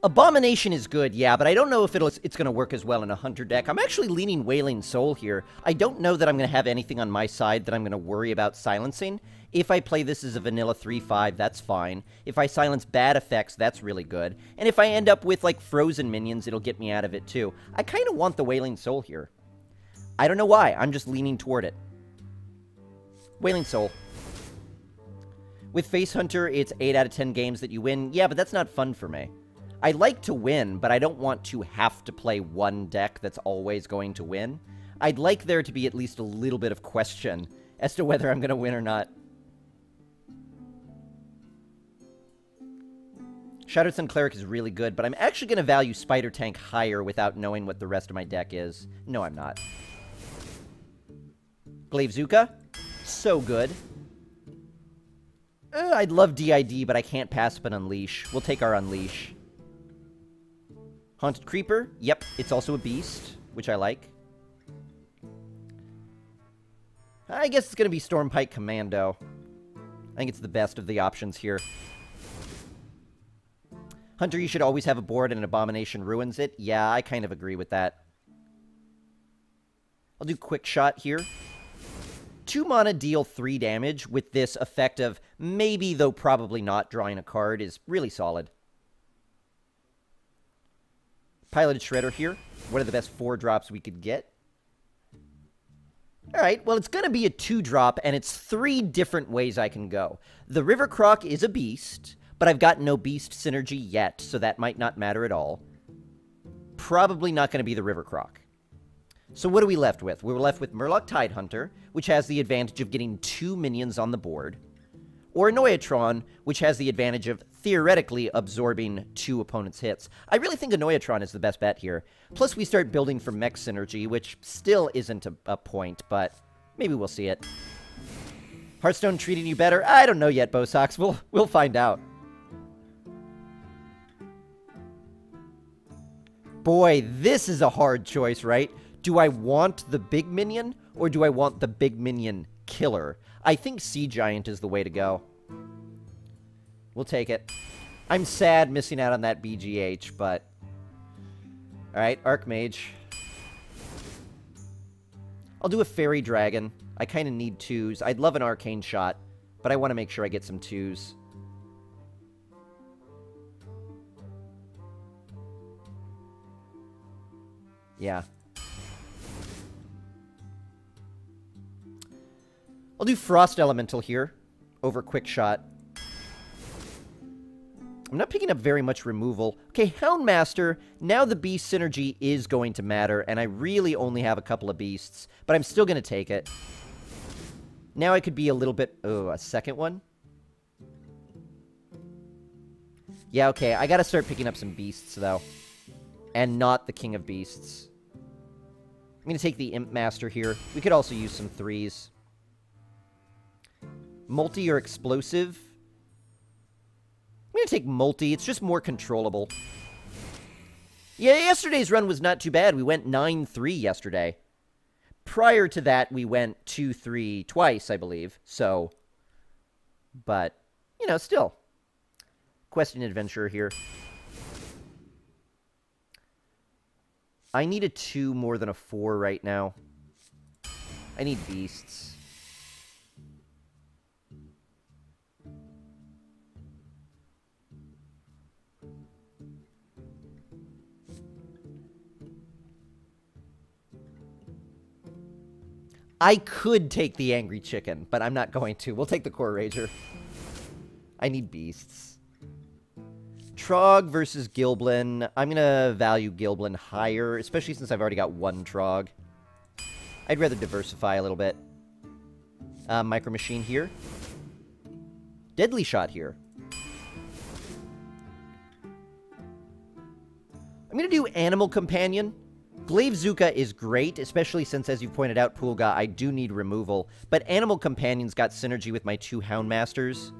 Abomination is good, yeah, but I don't know if it's going to work as well in a Hunter deck. I'm actually leaning Wailing Soul here. I don't know that I'm going to have anything on my side that I'm going to worry about silencing. If I play this as a vanilla 3-5, that's fine. If I silence bad effects, that's really good. And if I end up with, like, frozen minions, it'll get me out of it, too. I kind of want the Wailing Soul here. I don't know why. I'm just leaning toward it. Wailing Soul. With Face Hunter, it's 8 out of 10 games that you win. Yeah, but that's not fun for me. I like to win, but I don't want to have to play one deck that's always going to win. I'd like there to be at least a little bit of question as to whether I'm going to win or not. Shattered Sun Cleric is really good, but I'm actually going to value Spider Tank higher without knowing what the rest of my deck is. No, I'm not. Glaive Zuka. So good. I'd love DID, but I can't pass up an Unleash. We'll take our Unleash. Haunted Creeper. Yep, it's also a beast, which I like. I guess it's going to be Stormpike Commando. I think it's the best of the options here. Hunter, you should always have a board and an Abomination ruins it. Yeah, I kind of agree with that. I'll do Quick Shot here. 2 mana deal 3 damage with this effect of maybe, though probably not, drawing a card is really solid. Piloted Shredder here. One of the best 4-drops we could get. Alright, well, it's going to be a 2-drop, and it's 3 different ways I can go. The River Croc is a beast, but I've got no beast synergy yet, so that might not matter at all. Probably not going to be the River Croc. So what are we left with? We're left with Murloc Tidehunter, which has the advantage of getting 2 minions on the board. Or Annoyatron, which has the advantage of, theoretically, absorbing 2 opponents' hits. I really think Annoyatron is the best bet here. Plus, we start building for mech synergy, which still isn't a point, but maybe we'll see it. Hearthstone treating you better? I don't know yet, Bosox. We'll find out. Boy, this is a hard choice, right? Do I want the big minion, or do I want the big minion killer? I think Sea Giant is the way to go. We'll take it. I'm sad missing out on that BGH, but... Alright, Archmage. I'll do a Fairy Dragon. I kind of need 2s. I'd love an Arcane Shot, but I want to make sure I get some 2s. Yeah. I'll do Frost Elemental here over Quick Shot. I'm not picking up very much removal. Okay, Houndmaster. Now the beast synergy is going to matter, and I really only have a couple of beasts, but I'm still going to take it. Now I could be a little bit... Oh, a second one? Yeah, okay, I gotta start picking up some beasts, though. And not the King of Beasts. I'm going to take the Imp Master here. We could also use some 3s. Multi or Explosive? I'm going to take Multi. It's just more controllable. Yeah, yesterday's run was not too bad. We went 9-3 yesterday. Prior to that, we went 2-3 twice, I believe. So, but, you know, still. Quest and Adventurer here. I need a 2 more than a 4 right now. I need beasts. I could take the Angry Chicken, but I'm not going to. We'll take the Core Rager. I need beasts. Trog versus Gilblin. I'm going to value Gilblin higher, especially since I've already got 1 Trog. I'd rather diversify a little bit. Micro Machine here. Deadly Shot here. I'm going to do Animal Companion. Glaive Zuka is great, especially since, as you pointed out, Poolga, I do need removal. But Animal Companion's got synergy with my 2 Houndmasters.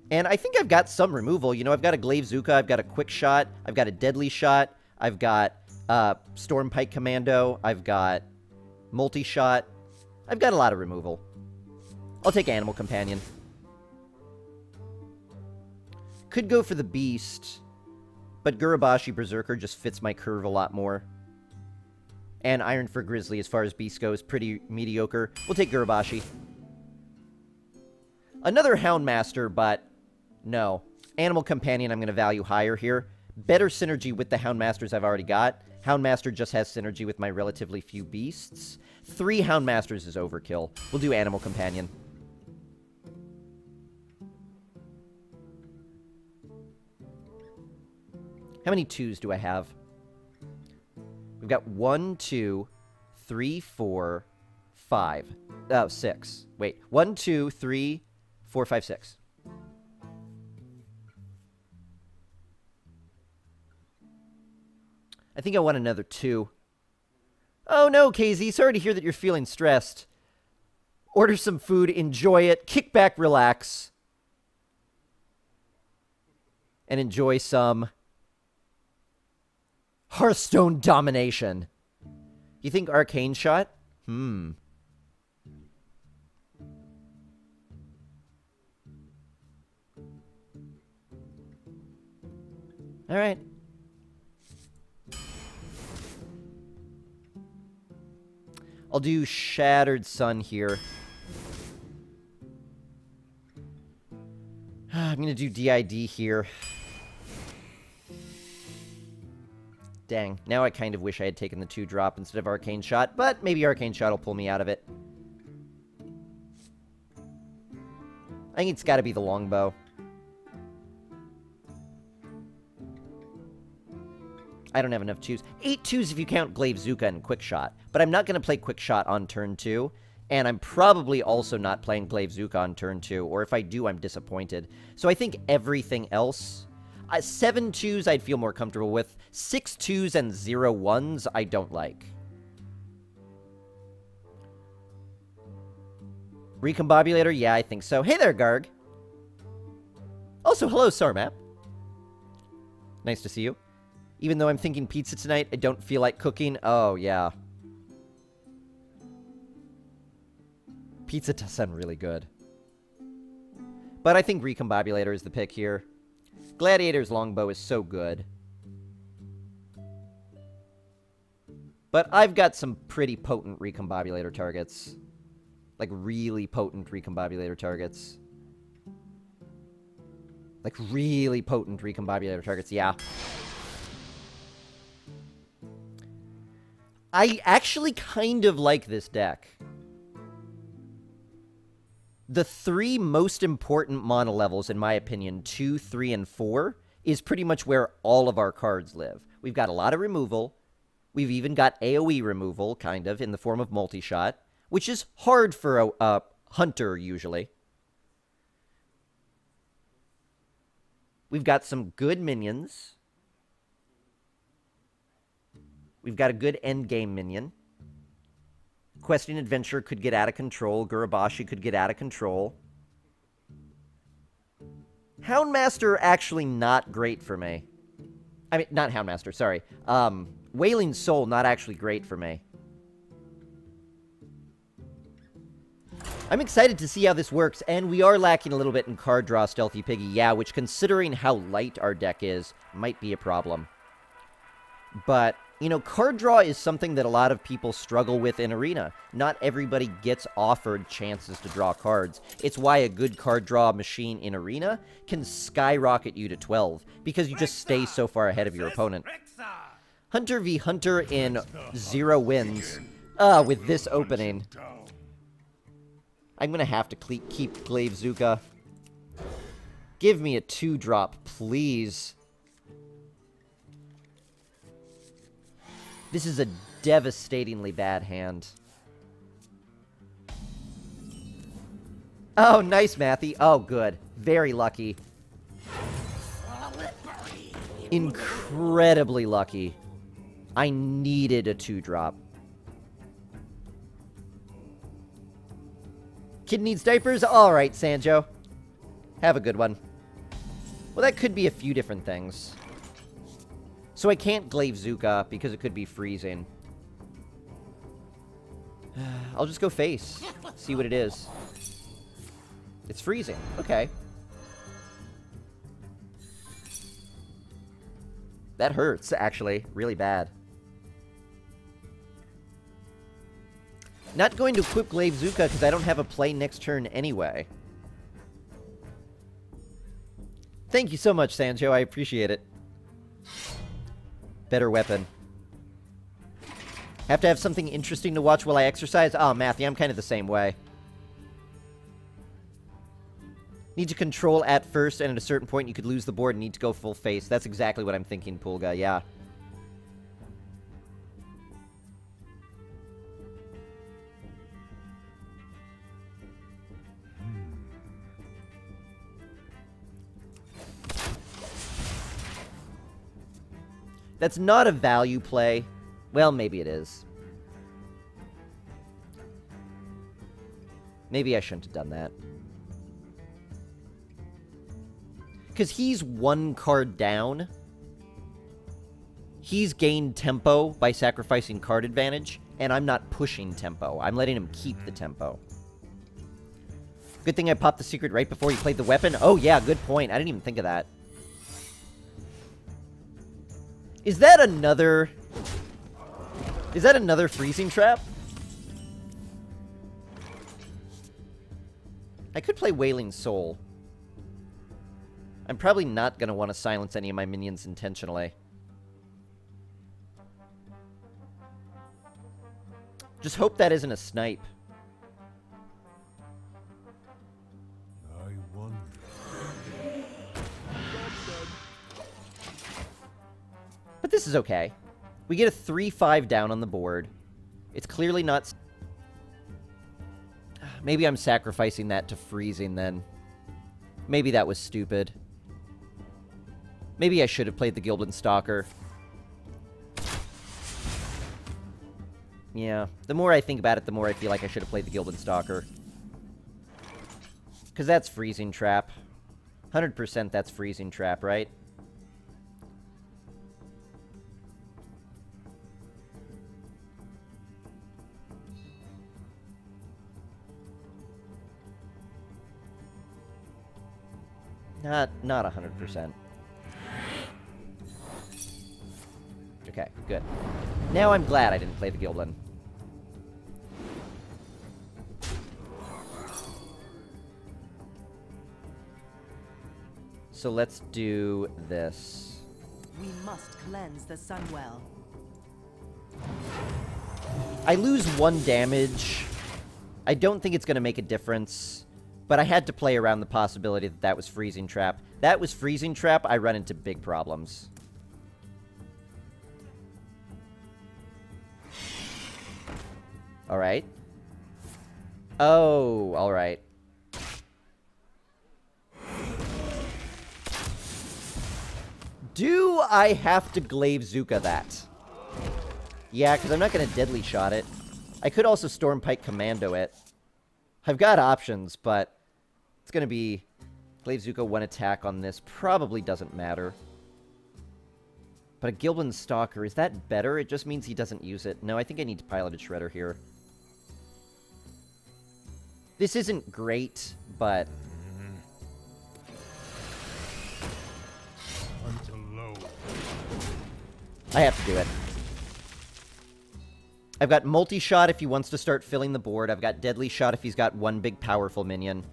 And I think I've got some removal. You know, I've got a Glaive Zuka, I've got a Quick Shot, I've got a Deadly Shot, I've got Stormpike Commando, I've got Multi-Shot. I've got a lot of removal. I'll take Animal Companion. Could go for the Beast, but Gurubashi Berserker just fits my curve a lot more. And Iron for Grizzly, as far as Beast goes, pretty mediocre. We'll take Gurubashi. Another Houndmaster, but no. Animal Companion I'm going to value higher here. Better synergy with the Houndmasters I've already got. Houndmaster just has synergy with my relatively few beasts. 3 Houndmasters is overkill. We'll do Animal Companion. How many 2s do I have? We've got 1, 2, 3, 4, 5. Oh, 6. Wait. 1, 2, 3, 4, 5, 6. I think I want another 2. Oh no, KZ. Sorry to hear that you're feeling stressed. Order some food, enjoy it, kick back, relax. And enjoy some Hearthstone domination. You think Arcane Shot? Alright. I'll do Shattered Sun here. I'm going to do DID here. Dang, now I kind of wish I had taken the 2-drop instead of Arcane Shot, but maybe Arcane Shot will pull me out of it. I think it's got to be the Longbow. I don't have enough 2s. 8 2s if you count Glaive Zuka and Quick Shot. But I'm not going to play Quick Shot on turn 2. And I'm probably also not playing Glaive Zuka on turn 2. Or if I do, I'm disappointed. So I think everything else... 7 2s I'd feel more comfortable with. 6 2s and 0 1s I don't like. Recombobulator? Yeah, I think so. Hey there, Garg. Also, hello, Sarmap. Nice to see you. Even though I'm thinking pizza tonight, I don't feel like cooking. Oh, yeah. Pizza does sound really good. But I think Recombobulator is the pick here. Gladiator's Longbow is so good. But I've got some pretty potent Recombobulator targets. Like, really potent Recombobulator targets. Like, really potent Recombobulator targets, yeah. I actually kind of like this deck. The 3 most important mana levels, in my opinion, 2, 3, and 4, is pretty much where all of our cards live. We've got a lot of removal. We've even got AoE removal, kind of, in the form of multi-shot, which is hard for a hunter, usually. We've got some good minions. We've got a good endgame minion. Questing Adventure could get out of control. Gurubashi could get out of control. Houndmaster, actually not great for me. I mean, not Houndmaster, sorry. Wailing Soul, not actually great for me. I'm excited to see how this works, and we are lacking a little bit in card draw, Stealthy Piggy. Yeah, which, considering how light our deck is, might be a problem. But... you know, card draw is something that a lot of people struggle with in Arena. Not everybody gets offered chances to draw cards. It's why a good card draw machine in Arena can skyrocket you to 12, because you just stay so far ahead of your opponent. Hunter v Hunter in 0 wins. With this opening. I'm going to have to keep Glaive Zuka. Give me a 2-drop, please. This is a devastatingly bad hand. Oh, nice, Matthew. Oh, good. Very lucky. Incredibly lucky. I needed a 2-drop. Kid needs diapers? Alright, Sanjo. Have a good one. Well, that could be a few different things. So I can't Glaive Zuka, because it could be freezing. I'll just go face. See what it is. It's freezing. Okay. That hurts, actually. Really bad. Not going to equip Glaive Zuka because I don't have a play next turn anyway. Thank you so much, Sanjo. I appreciate it. Better weapon. Have to have something interesting to watch while I exercise? Oh, Matthew, I'm kind of the same way. Need to control at first, and at a certain point you could lose the board and need to go full face. That's exactly what I'm thinking, Pulga, yeah. That's not a value play. Well, maybe it is. Maybe I shouldn't have done that. Because he's one card down. He's gained tempo by sacrificing card advantage, and I'm not pushing tempo. I'm letting him keep the tempo. Good thing I popped the secret right before he played the weapon. Oh, yeah, good point. I didn't even think of that. Is that another... Is that another freezing trap? I could play Wailing Soul. I'm probably not going to want to silence any of my minions intentionally. Just hope that isn't a snipe. I wonder. But this is okay. We get a 3-5 down on the board. It's clearly not... Maybe I'm sacrificing that to freezing then. Maybe that was stupid. Maybe I should have played the Gilblin Stalker. Yeah. The more I think about it, the more I feel like I should have played the Gilblin Stalker. Because that's freezing trap. 100% that's freezing trap, right? Not 100%. Okay, good. Now I'm glad I didn't play the Gilblin. So let's do this. We must cleanse the Sunwell. I lose 1 damage. I don't think it's going to make a difference. But I had to play around the possibility that that was Freezing Trap. That was Freezing Trap, I run into big problems. Alright. Oh, alright. Do I have to Glaive Zuka that? Yeah, because I'm not going to Deadly Shot it. I could also Stormpike Commando it. I've got options, but it's going to be Glaive Zuka 1 attack on this. Probably doesn't matter. But a Gilblin Stalker, is that better? It just means he doesn't use it. No, I think I need to Piloted Shredder here. This isn't great, but... I have to do it. I've got Multi-Shot if he wants to start filling the board. I've got Deadly Shot if he's got 1 big powerful minion.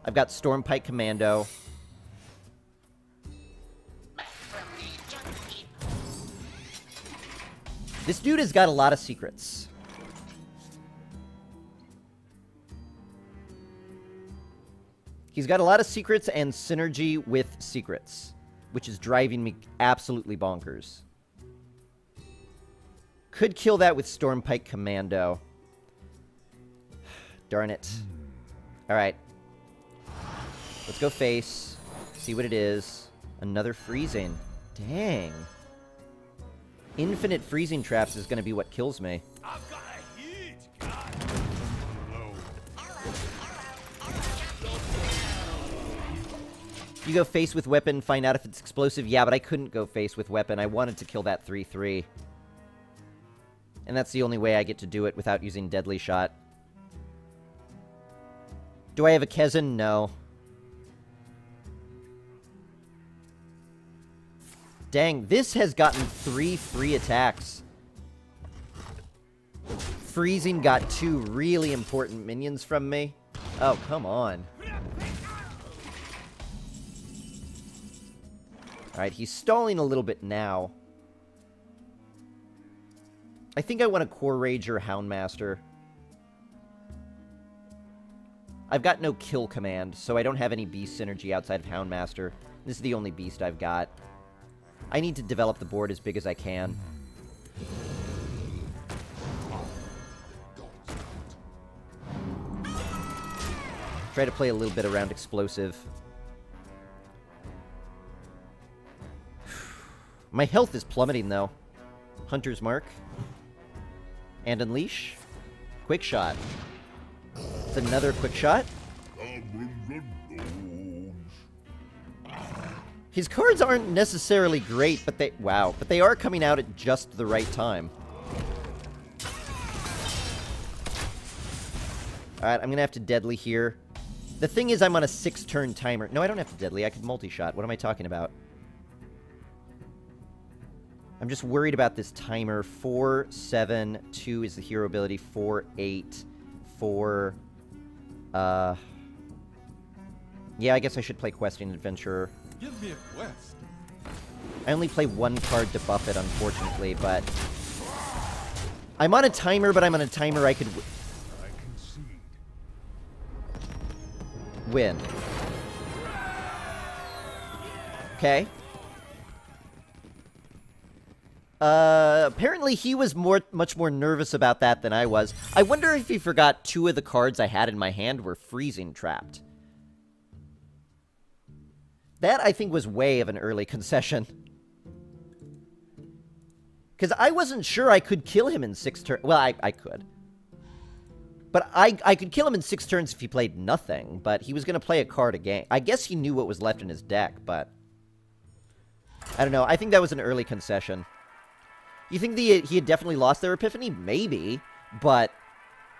I've got Stormpike Commando. This dude has got a lot of secrets. He's got a lot of secrets and synergy with secrets, which is driving me absolutely bonkers. Could kill that with Stormpike Commando. Darn it. Alright. Let's go face. See what it is. Another freezing. Dang. Infinite freezing traps is going to be what kills me. I've got a heat. You go face with weapon, find out if it's explosive. Yeah, but I couldn't go face with weapon. I wanted to kill that 3-3. And that's the only way I get to do it without using Deadly Shot. Do I have a Kezin? No. Dang, this has gotten 3 free attacks. Freezing got 2 really important minions from me. Oh, come on. Alright, he's stalling a little bit now. I think I want a Core Rager Houndmaster. I've got no kill command, so I don't have any beast synergy outside of Houndmaster. This is the only beast I've got. I need to develop the board as big as I can. Try to play a little bit around explosive. My health is plummeting, though. Hunter's Mark. And Unleash. Quick Shot. It's another Quick Shot. His cards aren't necessarily great, but they... Wow. But they are coming out at just the right time. Alright, I'm gonna have to Deadly here. The thing is, I'm on a 6-turn timer. No, I don't have to Deadly. I could multi-shot. What am I talking about? I'm just worried about this timer. 4, 7, 2 is the hero ability. 4, 8, 4... Yeah, I guess I should play Questing Adventurer. Give me a quest. I only play 1 card to buff it, unfortunately, but... I'm on a timer, but I'm on a timer I could... I concede. Win. Okay. Apparently he was much more nervous about that than I was. I wonder if he forgot 2 of the cards I had in my hand were freezing trapped. That, I think, was way of an early concession. Because I wasn't sure I could kill him in 6 turns. Well, I could. But I could kill him in 6 turns if he played nothing. But he was going to play a card a game. I guess he knew what was left in his deck, but... I don't know. I think that was an early concession. You think he had definitely lost their Epiphany? Maybe. But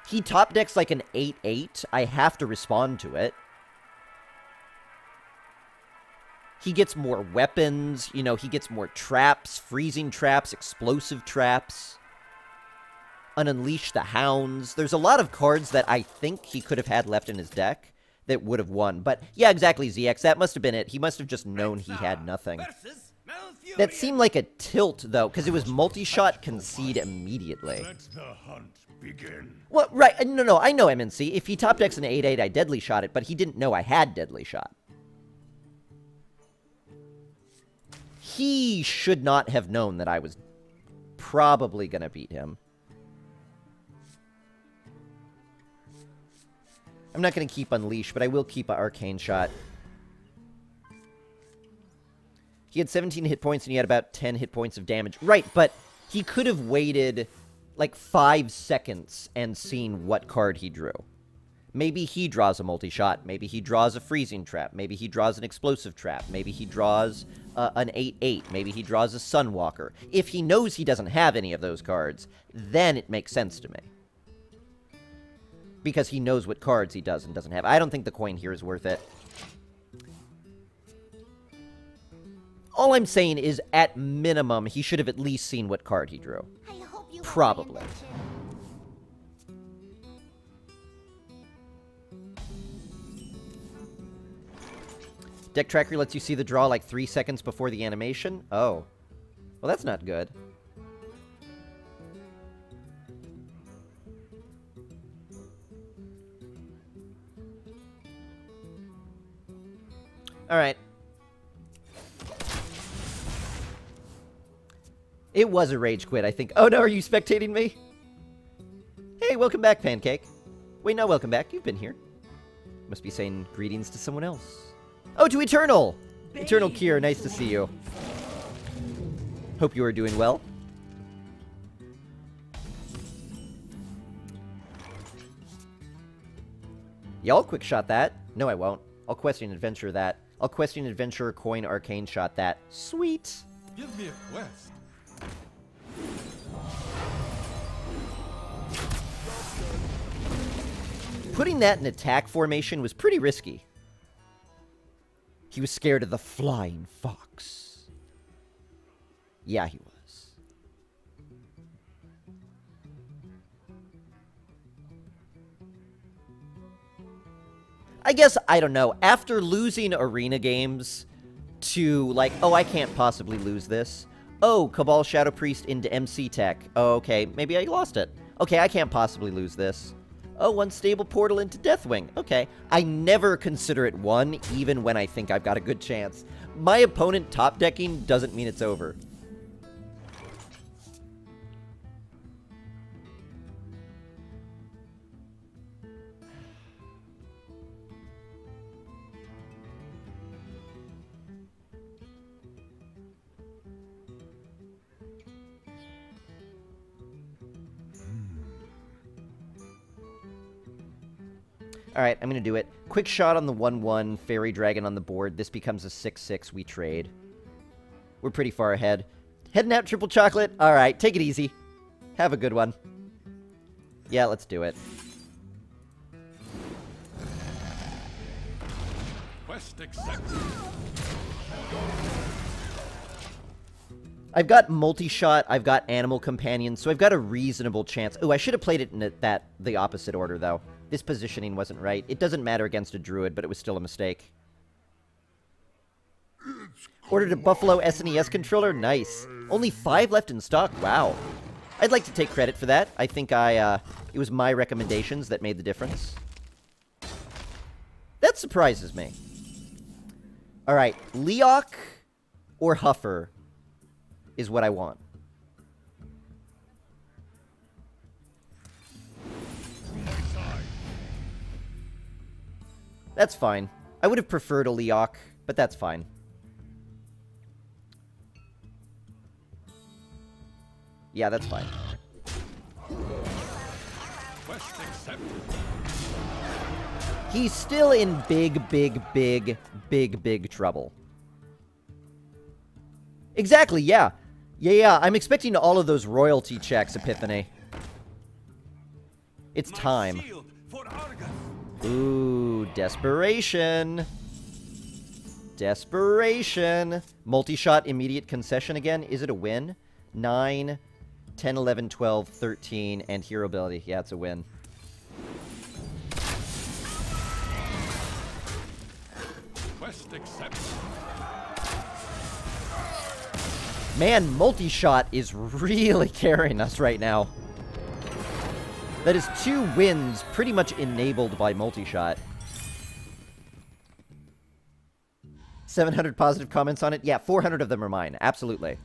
he top decks like an 8-8. I have to respond to it. He gets more weapons, you know, he gets more traps, freezing traps, explosive traps. Unleash the Hounds. There's a lot of cards that I think he could have had left in his deck that would have won. But, yeah, exactly, ZX. That must have been it. He must have just known he had nothing. That seemed like a tilt, though, because it was multi-shot, concede immediately. Let the hunt begin. Well, right, no, I know MNC. If he top decks an 8-8, I deadly shot it, but he didn't know I had deadly shot. He should not have known that I was probably going to beat him. I'm not going to keep Unleash, but I will keep an Arcane Shot. He had 17 hit points, and he had about 10 hit points of damage. Right, but he could have waited like 5 seconds and seen what card he drew. Maybe he draws a multi-shot. Maybe he draws a freezing trap. Maybe he draws an explosive trap. Maybe he draws an 8-8. Maybe he draws a Sunwalker. If he knows he doesn't have any of those cards, then it makes sense to me. Because he knows what cards he does and doesn't have. I don't think the coin here is worth it. All I'm saying is, at minimum, he should have at least seen what card he drew. I hope you Probably. Deck Tracker lets you see the draw like 3 seconds before the animation? Oh. Well, that's not good. Alright. It was a rage quit, I think. Oh no, are you spectating me? Hey, welcome back, Pancake. Wait, no, welcome back. You've been here. Must be saying greetings to someone else. Oh, to Eternal! Eternal Kier, nice to see you. Hope you are doing well. Yeah, I'll quick shot that. No, I won't. I'll Questing Adventure that. I'll Questing Adventure, coin, Arcane Shot that. Sweet! Give me a quest. Putting that in attack formation was pretty risky. He was scared of the flying fox. Yeah, he was. I guess, I don't know, after losing arena games to, like, oh, I can't possibly lose this. Oh, Cabal Shadow Priest into MC Tech. Oh, okay, maybe I lost it. Okay, I can't possibly lose this. Oh, Unstable Portal into Deathwing. Okay, I never consider it won, even when I think I've got a good chance. My opponent top decking doesn't mean it's over. Alright, I'm going to do it. Quick shot on the 1-1, Fairy Dragon on the board. This becomes a 6-6, we trade. We're pretty far ahead. Heading out, Triple Chocolate. Alright, take it easy. Have a good one. Yeah, let's do it. Quest accepted. I've got multi-shot, I've got Animal Companion, so I've got a reasonable chance. Oh, I should have played it in the opposite order, though. This positioning wasn't right. It doesn't matter against a Druid, but it was still a mistake. Ordered a Buffalo SNES controller? Nice. Only 5 left in stock? Wow. I'd like to take credit for that. I think it was my recommendations that made the difference. That surprises me. Alright, Leok or Huffer is what I want. That's fine. I would have preferred a Leok, but that's fine. Yeah, that's fine. Quest accepted. He's still in big trouble. Exactly, yeah. Yeah, I'm expecting all of those royalty checks, Epiphany. It's time. Ooh, desperation. Desperation. Multi-shot immediate concession again. Is it a win? 9, 10, 11, 12, 13, and hero ability. Yeah, it's a win. Quest accepted. Man, multi-shot is really carrying us right now. That is 2 wins pretty much enabled by multi-shot. 700 positive comments on it? Yeah, 400 of them are mine. Absolutely.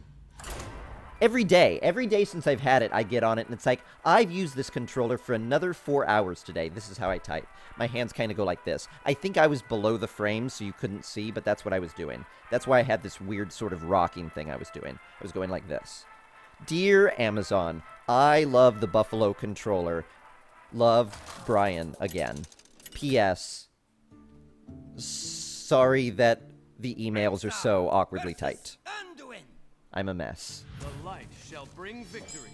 Every day since I've had it, I get on it, and it's like, I've used this controller for another 4 hours today. This is how I type. My hands kind of go like this. I think I was below the frame, so you couldn't see, but that's what I was doing. That's why I had this weird sort of rocking thing I was doing. I was going like this. Dear Amazon, I love the Buffalo controller. Love, Brian, again. P.S. Sorry that the emails are so awkwardly typed. I'm a mess. The light shall bring victory.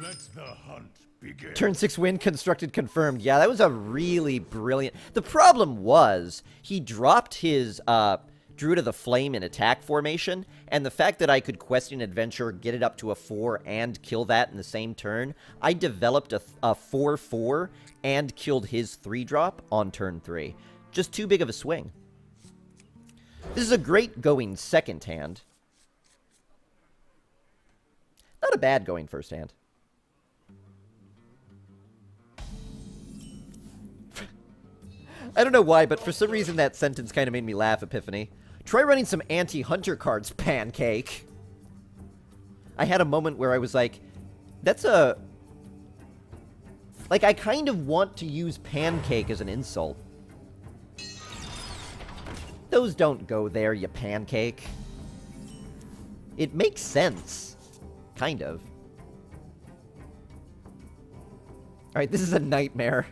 Let the hunt begin. Turn 6 win, constructed, confirmed. Yeah, that was a really brilliant... The problem was, he dropped his Druid of the Flame in attack formation, and the fact that I could Questing Adventure, get it up to a 4, and kill that in the same turn, I developed a 4-4 and killed his 3-drop on turn 3. Just too big of a swing. This is a great going second hand. Not a bad going first hand. I don't know why, but for some reason that sentence kind of made me laugh, Epiphany. Try running some anti-hunter cards, Pancake. I had a moment where I was like, that's a... Like, I kind of want to use Pancake as an insult. Those don't go there, you pancake. It makes sense. Kind of. Alright, this is a nightmare.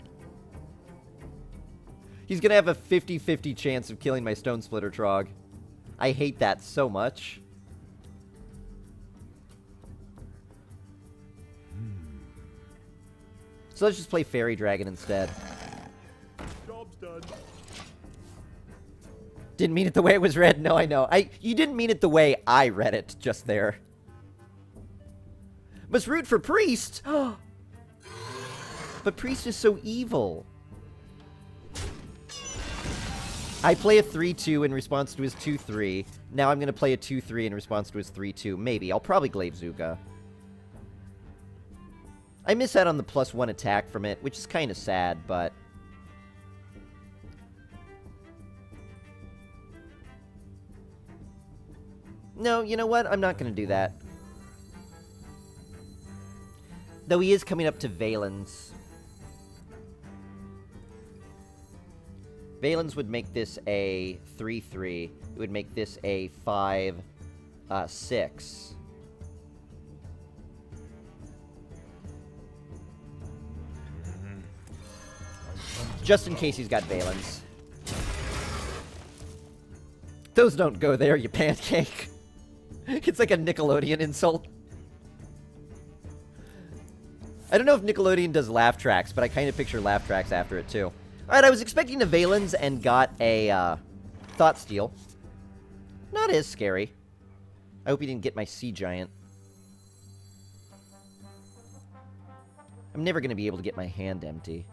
He's gonna have a 50-50 chance of killing my Stone Splitter Trog. I hate that so much. So let's just play Fairy Dragon instead. Job's done. Didn't mean it the way it was read. No, I know. You didn't mean it the way I read it just there. Must root for Priest! But Priest is so evil. I play a 3-2 in response to his 2-3. Now I'm going to play a 2-3 in response to his 3-2. Maybe. I'll probably Glaive Zuga. I miss out on the +1 attack from it, which is kind of sad, but... No, you know what? I'm not going to do that. Though he is coming up to Valens. Valens would make this a 3-3. It would make this a 5-6. Just in case he's got Valens. Those don't go there, you pancake. It's like a Nickelodeon insult. I don't know if Nickelodeon does laugh tracks, but I kind of picture laugh tracks after it, too. Alright, I was expecting a Valens and got a, Thought Steal. Not as scary. I hope he didn't get my Sea Giant. I'm never going to be able to get my hand empty.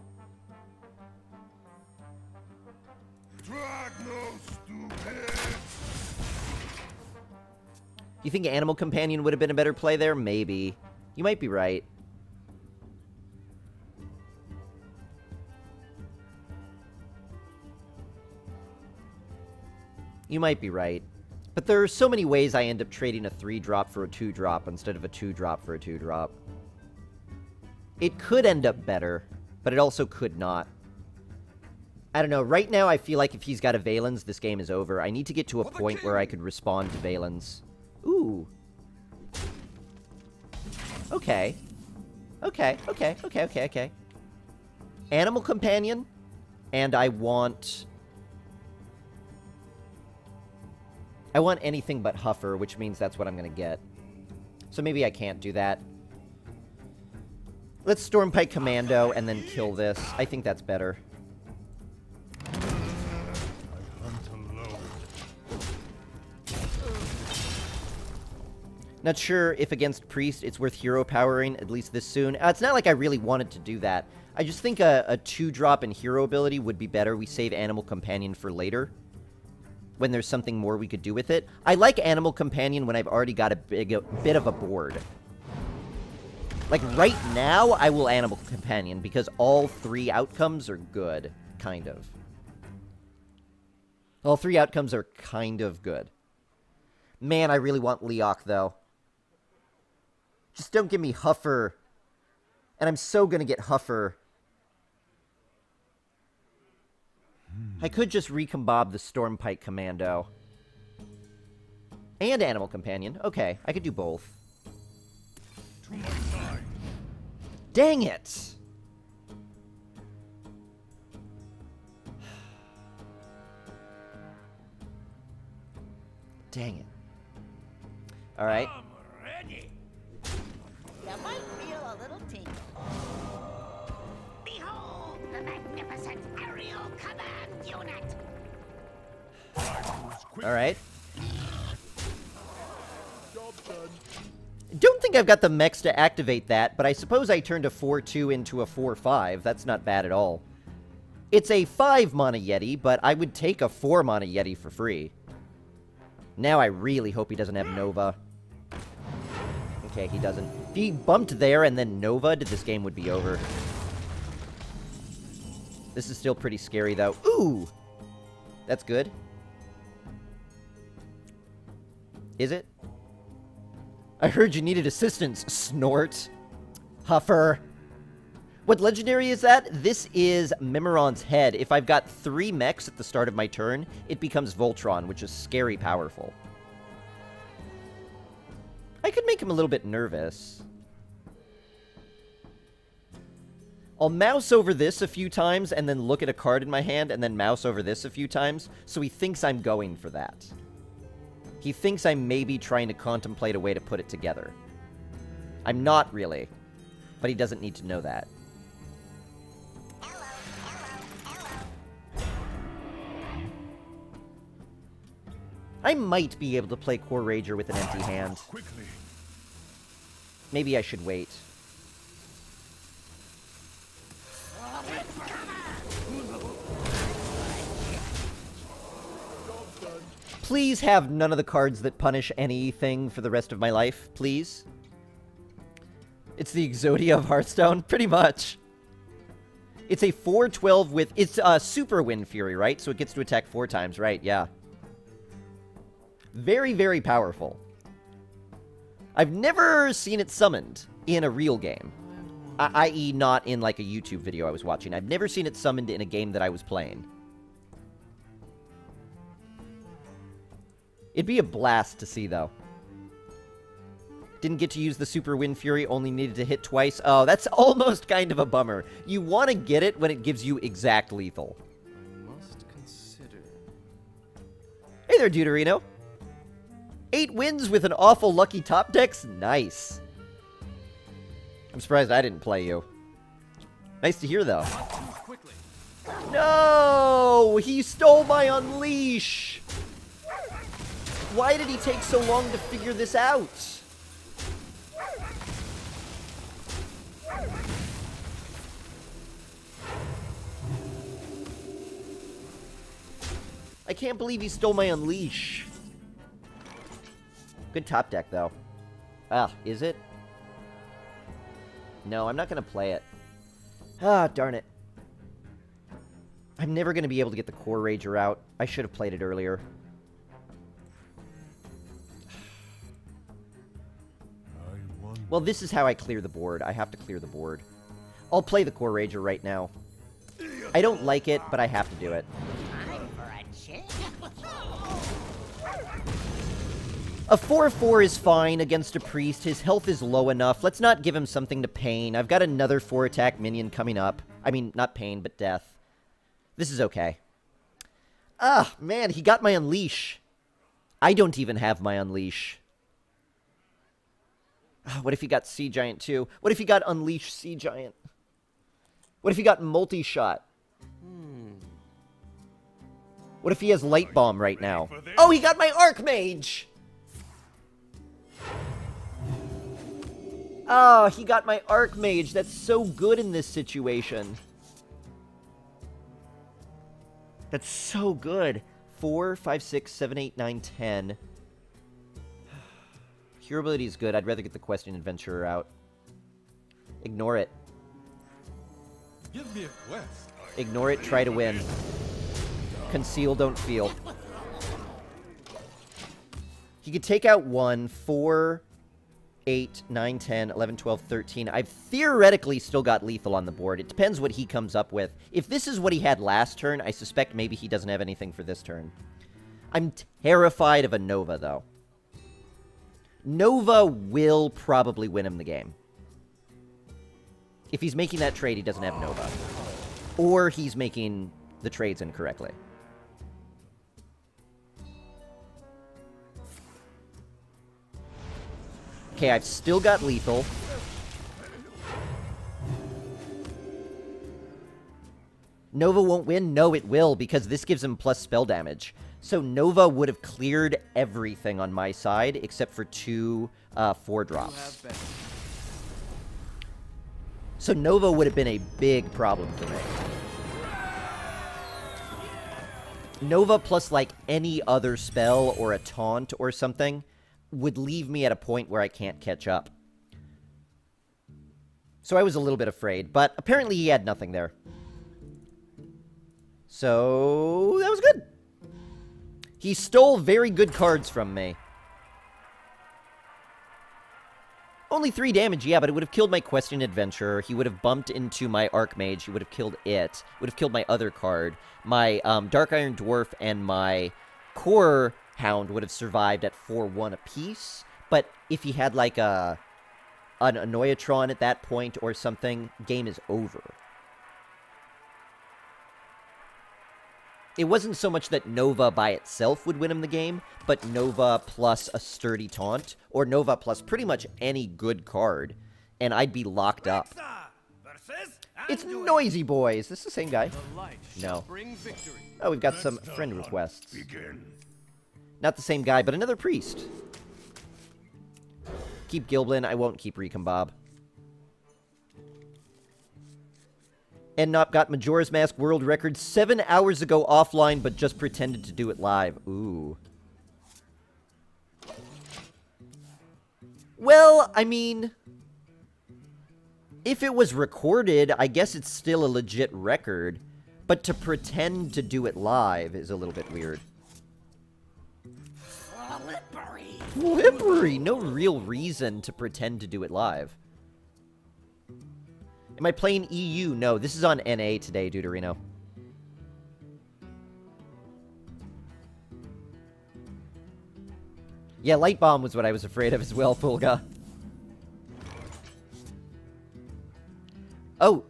You think Animal Companion would have been a better play there? Maybe. You might be right. You might be right. But there are so many ways I end up trading a 3-drop for a 2-drop instead of a 2-drop for a 2-drop. It could end up better, but it also could not. I don't know. Right now, I feel like if he's got a Valens, this game is over. I need to get to a point where I could respond to Valens. Ooh. Okay. Okay. Animal Companion. And I want anything but Huffer, which means that's what I'm going to get. So maybe I can't do that. Let's Stormpike Commando and then kill this. I think that's better. Not sure if against Priest it's worth hero powering, at least this soon. It's not like I really wanted to do that. I just think a 2-drop in hero ability would be better. We save Animal Companion for later, when there's something more we could do with it. I like Animal Companion when I've already got a bit of a board. Like, right now, I will Animal Companion, because all 3 outcomes are good, kind of. All 3 outcomes are kind of good. Man, I really want Leok, though. Just don't give me Huffer. And I'm so gonna get Huffer. I could just recombob the Stormpike Commando. And Animal Companion. Okay, I could do both. Dang it! Dang it. Alright. You might feel a little tingle. Behold the magnificent aerial command unit! Alright. Don't think I've got the mechs to activate that, but I suppose I turned a 4-2 into a 4-5. That's not bad at all. It's a 5-mana Yeti, but I would take a 4-mana Yeti for free. Now I really hope he doesn't have Nova. Okay, he doesn't. If he bumped there and then Nova'd, this game would be over. This is still pretty scary, though. Ooh! That's good. Is it? I heard you needed assistance, Snort. Huffer. What legendary is that? This is Mimiron's Head. If I've got 3 mechs at the start of my turn, it becomes Voltron, which is scary powerful. I could make him a little bit nervous. I'll mouse over this a few times and then look at a card in my hand and then mouse over this a few times, so he thinks I'm going for that. He thinks I'm maybe trying to contemplate a way to put it together. I'm not really, but he doesn't need to know that. I might be able to play Core Rager with an empty hand. Quickly. Maybe I should wait. Please have none of the cards that punish anything for the rest of my life, please. It's the Exodia of Hearthstone, pretty much. It's a 4/12 with... It's a Super Wind Fury, right? So it gets to attack 4 times, right? Yeah. Very, very powerful. I've never seen it summoned in a real game. I.e. not in, like, a YouTube video I was watching. I've never seen it summoned in a game that I was playing. It'd be a blast to see, though. Didn't get to use the Super Wind Fury, only needed to hit twice. Oh, that's almost kind of a bummer. You want to get it when it gives you exact lethal. I must consider. Hey there, Deuterino. 8 wins with an awful lucky top deck's nice. I'm surprised I didn't play you. Nice to hear, though. Not too quickly. No! He stole my Unleash! Why did he take so long to figure this out? I can't believe he stole my Unleash. Good top deck, though. Ah, is it? No, I'm not going to play it. Ah, darn it. I'm never going to be able to get the Core Rager out. I should have played it earlier. Well, this is how I clear the board. I have to clear the board. I'll play the Core Rager right now. I don't like it, but I have to do it. Time for a change. A 4/4 is fine against a priest. His health is low enough. Let's not give him something to pain. I've got another 4-attack minion coming up. I mean, not pain, but death. This is okay. Ah, man, he got my Unleash. I don't even have my Unleash. What if he got Sea Giant, too? What if he got Unleash Sea Giant? What if he got Multi-Shot? What if he has Light Bomb right now? Oh, he got my Archmage! Oh, he got my Archmage. That's so good in this situation. That's so good. 4, 5, 6, 7, 8, 9, 10. Hero ability is good. I'd rather get the Questing Adventurer out. Ignore it. Give me a quest. Ignore it. Try to win. Conceal, don't feel. He could take out 1, 4, 8, 9, 10, 11, 12, 13. I've theoretically still got lethal on the board. It depends what he comes up with. If this is what he had last turn, I suspect maybe he doesn't have anything for this turn. I'm terrified of a Nova, though. Nova will probably win him the game. If he's making that trade, he doesn't have Nova. Or he's making the trades incorrectly. Okay, I've still got lethal. Nova won't win? No, it will, because this gives him plus spell damage. So Nova would have cleared everything on my side, except for 2 4-drops. So Nova would have been a big problem for me. Nova plus, like, any other spell or a taunt or something would leave me at a point where I can't catch up. So I was a little bit afraid, but apparently he had nothing there. So that was good. He stole very good cards from me. Only 3 damage, yeah, but it would have killed my Questing Adventurer. He would have bumped into my Archmage. He would have killed it. Would have killed my other card. My Dark Iron Dwarf and my Core Hound would have survived at 4/1 apiece. But if he had, like, an Annoyatron at that point or something, game is over. It wasn't so much that Nova by itself would win him the game, but Nova plus a sturdy taunt, or Nova plus pretty much any good card, and I'd be locked up. It's Noisy Boy. Is this the same guy? No. Oh, we've got some friend requests. Not the same guy, but another priest. keep Gilblin. I won't keep Recombobb. Nop got Majora's Mask world record 7 hours ago offline, but just pretended to do it live. Ooh. Well, I mean, if it was recorded, I guess it's still a legit record. But to pretend to do it live is a little bit weird. Slippery. Slippery! No real reason to pretend to do it live. Am I playing EU? No, this is on NA today, Deuterino. Yeah, Light Bomb was what I was afraid of as well, Fulga. Oh!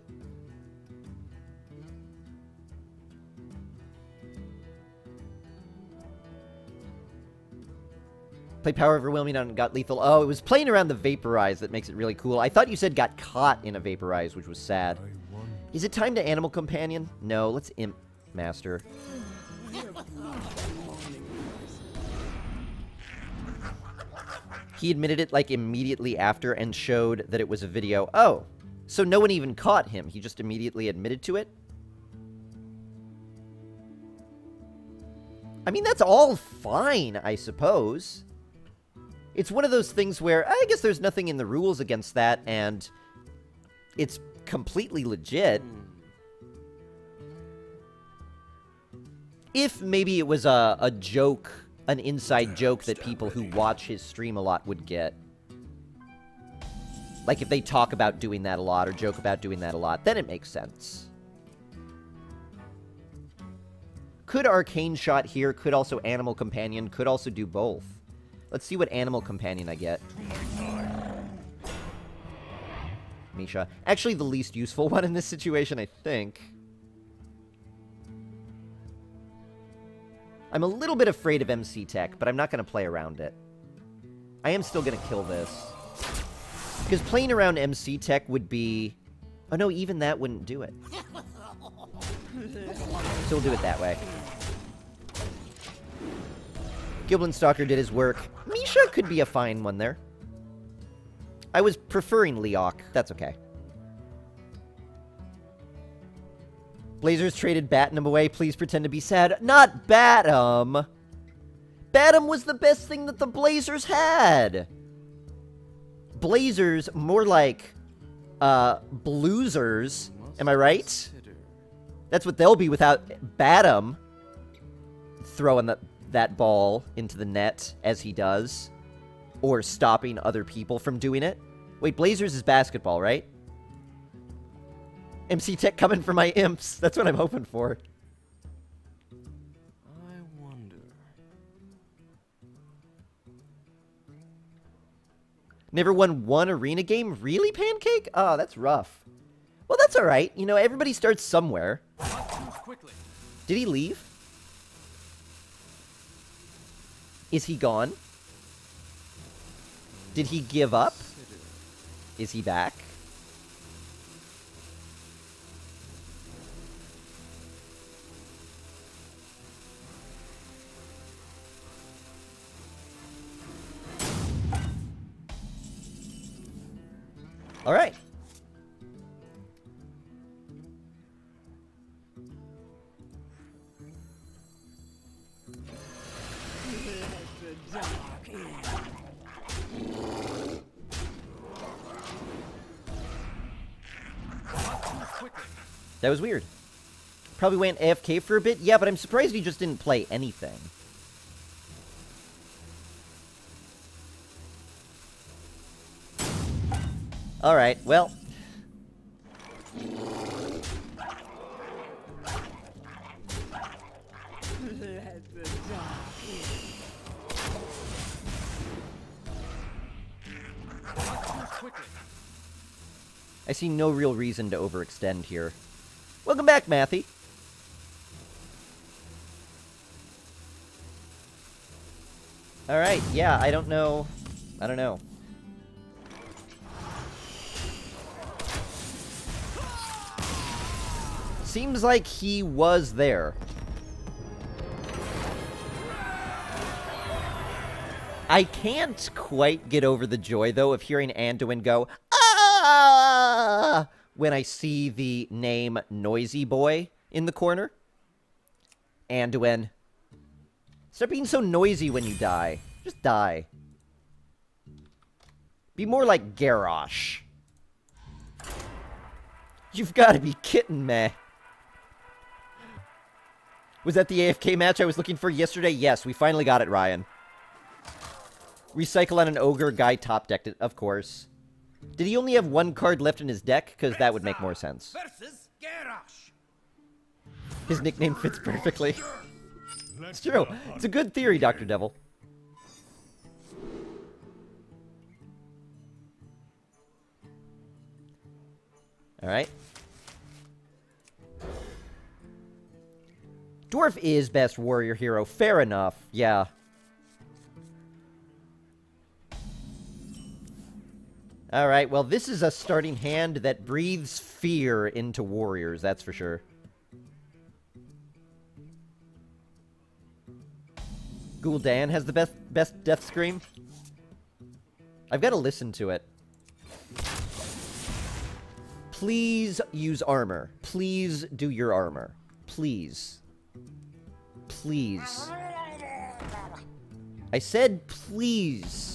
Play Power Overwhelming on Got Lethal. Oh, it was playing around the Vaporize that makes it really cool. I thought you said got caught in a Vaporize, which was sad. Is it time to Animal Companion? No, let's Imp Master. He admitted it, like, immediately after and showed that it was a video. Oh, so no one even caught him. He just immediately admitted to it? I mean, that's all fine, I suppose. It's one of those things where I guess there's nothing in the rules against that, and it's completely legit. If maybe it was a joke, an inside joke that people who watch his stream a lot would get. Like if they talk about doing that a lot or joke about doing that a lot, then it makes sense. Could Arcane Shot here, could also Animal Companion, could also do both. Let's see what Animal Companion I get. Misha. Actually, the least useful one in this situation, I think. I'm a little bit afraid of MC Tech, but I'm not going to play around it. I am still going to kill this. Because playing around MC Tech would be... Oh no, even that wouldn't do it. So we'll do it that way. Gilblin Stalker did his work. Misha could be a fine one there. I was preferring Leok. That's okay. Blazers traded Batnum away. Please pretend to be sad. Not Batum! Batum was the best thing that the Blazers had! Blazers, more like, Bluesers. Am I right? That's what they'll be without Batum throwing that ball into the net as he does. Or stopping other people from doing it. Wait, Blazers is basketball, right? MC Tech coming for my imps. That's what I'm hoping for. I wonder. Never won one arena game? Really, Pancake? Oh, that's rough. Well, that's alright. You know, everybody starts somewhere. Did he leave? Is he gone? Did he give up? Is he back? All right. That was weird. Probably went AFK for a bit. Yeah, but I'm surprised he just didn't play anything. Alright, well. I see no real reason to overextend here. Welcome back, Matthew. Alright, yeah, I don't know. I don't know. Seems like he was there. I can't quite get over the joy, though, of hearing Anduin go, ah, when I see the name Noisy Boy in the corner. Anduin, stop being so noisy when you die. Just die. Be more like Garrosh. You've got to be kidding me. Was that the AFK match I was looking for yesterday? Yes, we finally got it, Ryan. Recycle on an ogre, guy top decked it, of course. Did he only have one card left in his deck? Because that would make more sense. Versus Garrosh. His nickname fits perfectly. It's true. It's a good theory, Dr. Devil. Alright. Dwarf is best warrior hero. Fair enough. Yeah. Alright, well, this is a starting hand that breathes fear into warriors, that's for sure. Gul'dan has the best death scream. I've got to listen to it. Please use armor. Please do your armor. Please. Please. I said please.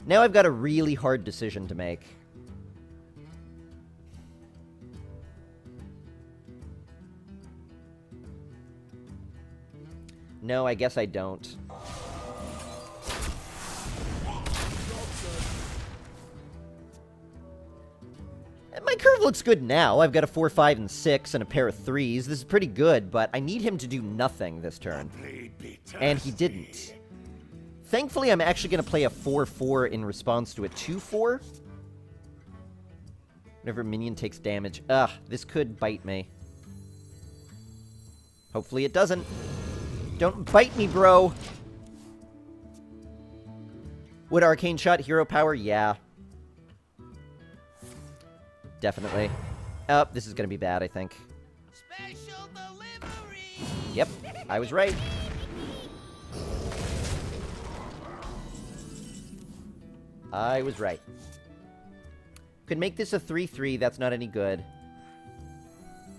Now I've got a really hard decision to make. No, I guess I don't. My curve looks good now. I've got a 4, 5, and 6, and a pair of 3s. This is pretty good, but I need him to do nothing this turn. And he didn't. Thankfully, I'm actually going to play a 4-4 in response to a 2-4. Whenever a minion takes damage. Ugh, this could bite me. Hopefully it doesn't. Don't bite me, bro! Would Arcane Shot hero power? Yeah. Definitely. Oh, this is going to be bad, I think. Special delivery! Yep, I was right. I was right. Could make this a 3-3, that's not any good.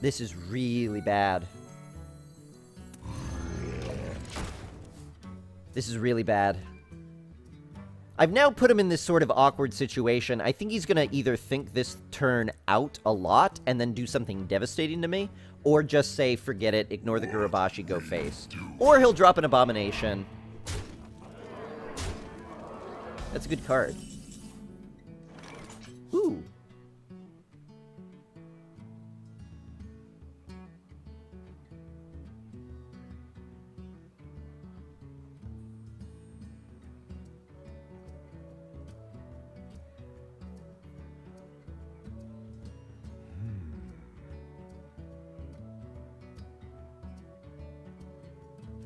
This is really bad. This is really bad. I've now put him in this sort of awkward situation. I think he's going to either think this turn out a lot and then do something devastating to me, or just say, forget it, ignore the Gurubashi, go face. Or he'll drop an Abomination. That's a good card. Ooh.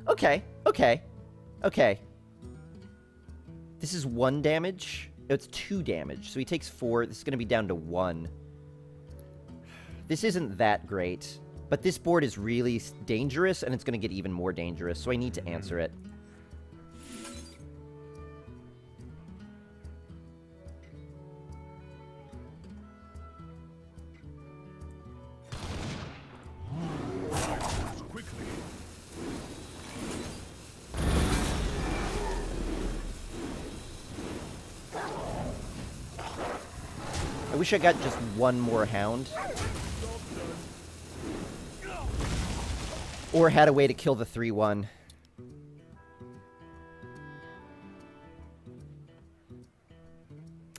Okay, okay, okay. This is 1 damage. No, it's 2 damage, so he takes 4. This is going to be down to 1. This isn't that great, but this board is really dangerous, and it's going to get even more dangerous, so I need to answer it. I wish I got just 1 more Hound. Or had a way to kill the 3-1.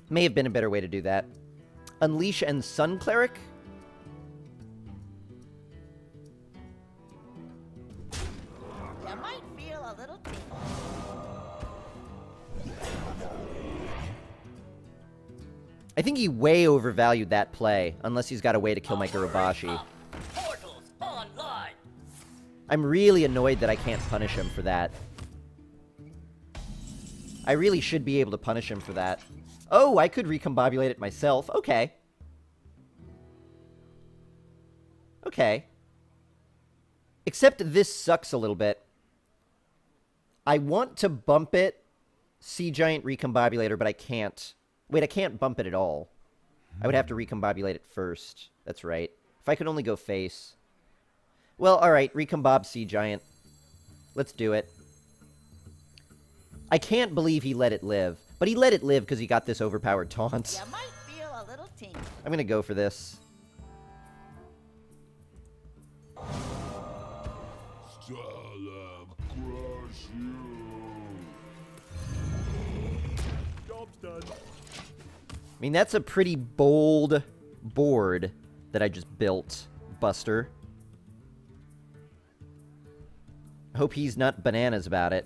May have been a better way to do that. Unleash and Sun Cleric? You might feel a little tingle. I think he way overvalued that play, unless he's got a way to kill my Gurubashi. Portals online. I'm really annoyed that I can't punish him for that. I really should be able to punish him for that. Oh, I could recombobulate it myself. Okay. Okay. Except this sucks a little bit. I want to bump it, Sea Giant Recombobulator, but I can't. Wait, I can't bump it at all. I would have to recombobulate it first. That's right. If I could only go face. Well, alright, recombob Sea Giant. Let's do it. I can't believe he let it live. But he let it live because he got this overpowered taunt. You might feel a little tingle. I'm gonna go for this. Stalem, crush you. Job's done. I mean, that's a pretty bold board that I just built, Buster. I hope he's not bananas about it.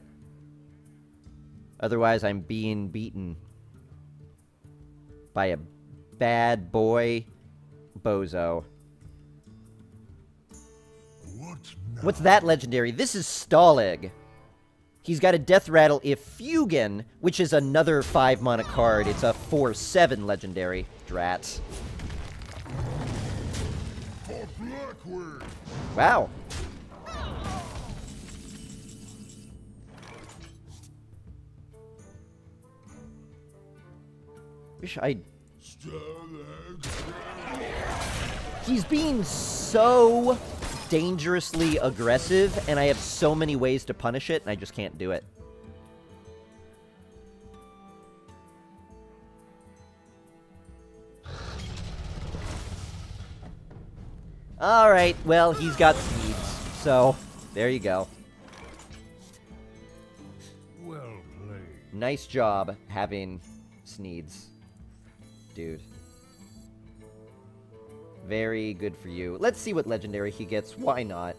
Otherwise, I'm being beaten by a bad boy bozo. What's that legendary? This is Stalag. He's got a Death Rattle if Fugan, which is another 5-mana card. It's a 4/7 legendary. Drat. Wow. Wish I... He's being so dangerously aggressive, and I have so many ways to punish it, and I just can't do it. Alright, well, he's got speeds, so there you go. Well played. Nice job having Sneeds, dude. Very good for you. Let's see what legendary he gets. Why not?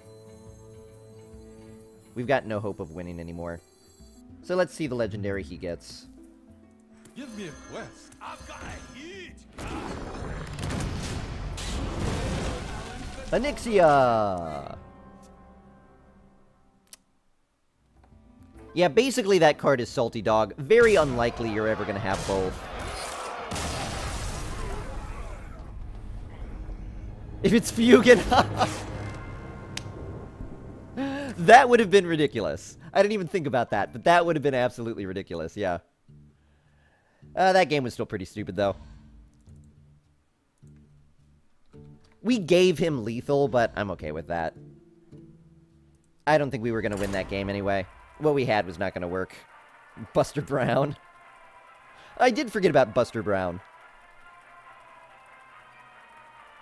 We've got no hope of winning anymore. So let's see the legendary he gets. Give me a quest. I've got a huge Onyxia! Yeah, basically that card is Salty Dog. Very unlikely you're ever going to have both. If it's Fugan... That would have been ridiculous. I didn't even think about that, but that would have been absolutely ridiculous, yeah. That game was still pretty stupid, though. We gave him lethal, but I'm okay with that. I don't think we were going to win that game anyway. What we had was not going to work. Buster Brown. I did forget about Buster Brown.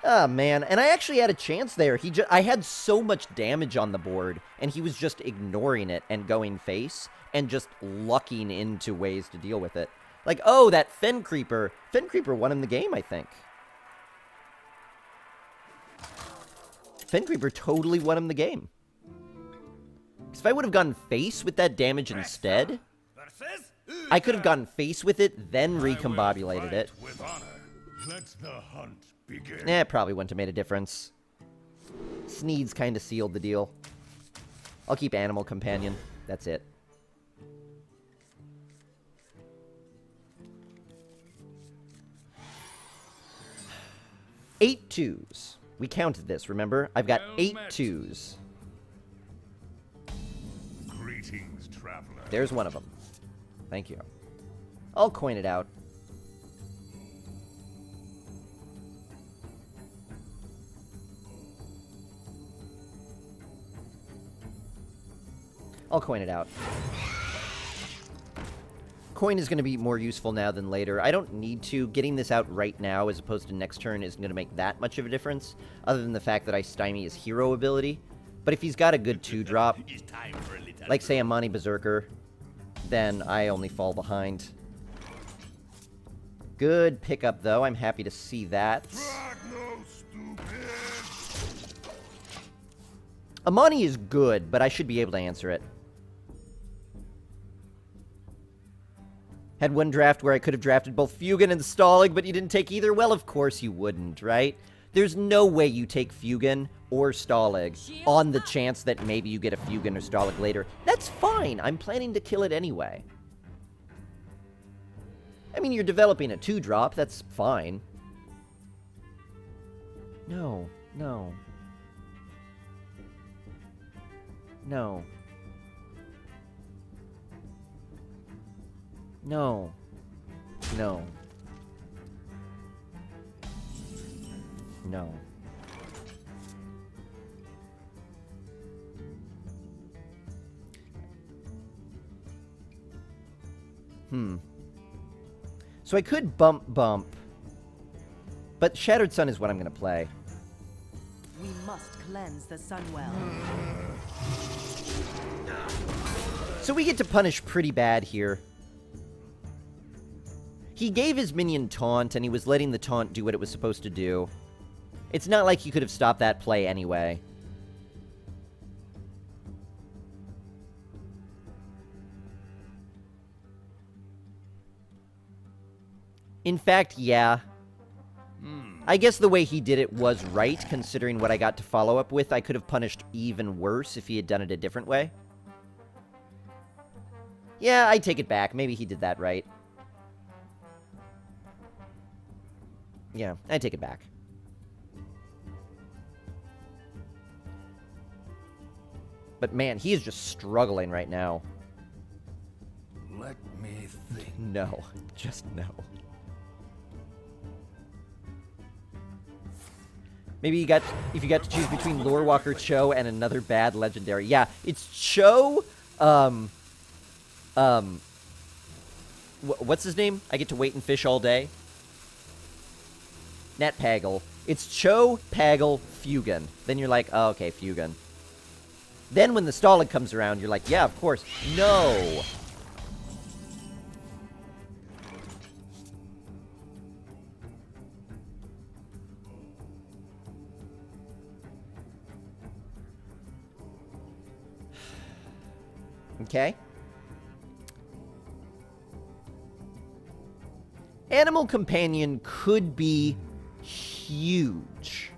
Oh, man. And I actually had a chance there. I had so much damage on the board, and he was just ignoring it and going face and just lucking into ways to deal with it. Like, oh, that Fen Creeper. Fen Creeper won him the game, I think. Fen Creeper totally won him the game. Because if I would have gone face with that damage instead, I could have gone face with it, then recombobulated it. Let the hunt begin. It probably wouldn't have made a difference. Sneeds kind of sealed the deal. I'll keep Animal Companion. That's it. Eight twos. We counted this, remember? I've got 8 twos. Greetings, traveler. There's one of them. Thank you. I'll coin it out. I'll coin it out. Coin is going to be more useful now than later. I don't need to. Getting this out right now as opposed to next turn isn't going to make that much of a difference, other than the fact that I stymie his hero ability. But if he's got a good 2-drop, like say Amani Berserker, then I only fall behind. Good pickup, though. I'm happy to see that. Amani is good, but I should be able to answer it. Had one draft where I could have drafted both Fugan and Stalag, but you didn't take either? Well, of course you wouldn't, right? There's no way you take Fugan or Stalag on the chance that maybe you get a Fugan or Stalag later. That's fine. I'm planning to kill it anyway. I mean, you're developing a 2-drop. That's fine. No. No. No. No. No. No. So I could bump, but Shattered Sun is what I'm going to play. We must cleanse the Sunwell. So we get to punish pretty bad here. He gave his minion taunt, and he was letting the taunt do what it was supposed to do. It's not like he could have stopped that play anyway. In fact, yeah. I guess the way he did it was right, considering what I got to follow up with. I could have punished even worse if he had done it a different way. Yeah, I take it back. Maybe he did that right. Yeah, I take it back. But man, he is just struggling right now. Let me think. No, just no. Maybe if you got to choose between Lorewalker Cho and another bad legendary. Yeah, it's Cho, what's his name? I get to wait and fish all day. Nat Pagel. It's Cho, Pagel, Fugan. Then you're like, oh, okay, Fugan. Then when the Stalag comes around, you're like, yeah, of course. No! Okay. Animal Companion could be huge.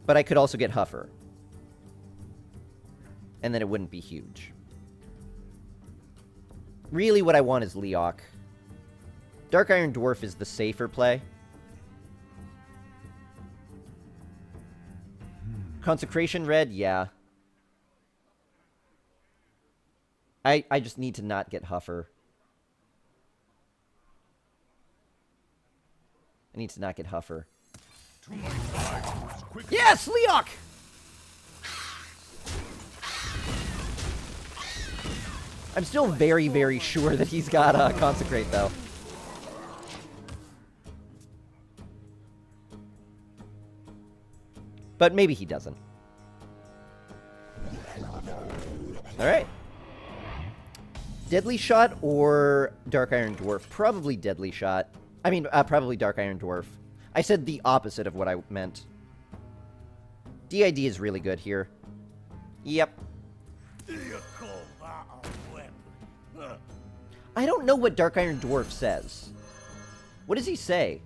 But I could also get Huffer. And then it wouldn't be huge. Really, what I want is Leok. Dark Iron Dwarf is the safer play. Consecration Red, yeah. I just need to not get Huffer. I need to not get Huffer. Yes, Leok! I'm still very, very sure that he's got Consecrate, though. But maybe he doesn't. Alright. Deadly Shot or Dark Iron Dwarf? Probably Deadly Shot. I mean, probably Dark Iron Dwarf. I said the opposite of what I meant. DID is really good here. Yep. I don't know what Dark Iron Dwarf says. What does he say?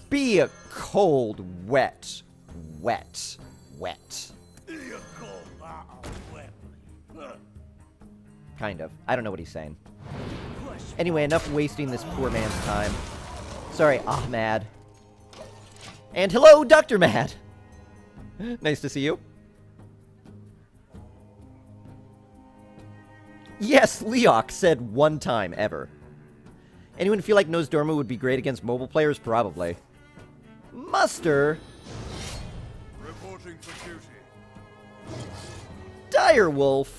Be a cold, wet, wet, wet. Kind of. I don't know what he's saying. Anyway, enough wasting this poor man's time. Sorry, Ahmad. And hello, Dr. Mad! Nice to see you. Yes, Leok said one time ever. Anyone feel like Nozdorma would be great against mobile players? Probably. Muster. Reporting for duty. Direwolf.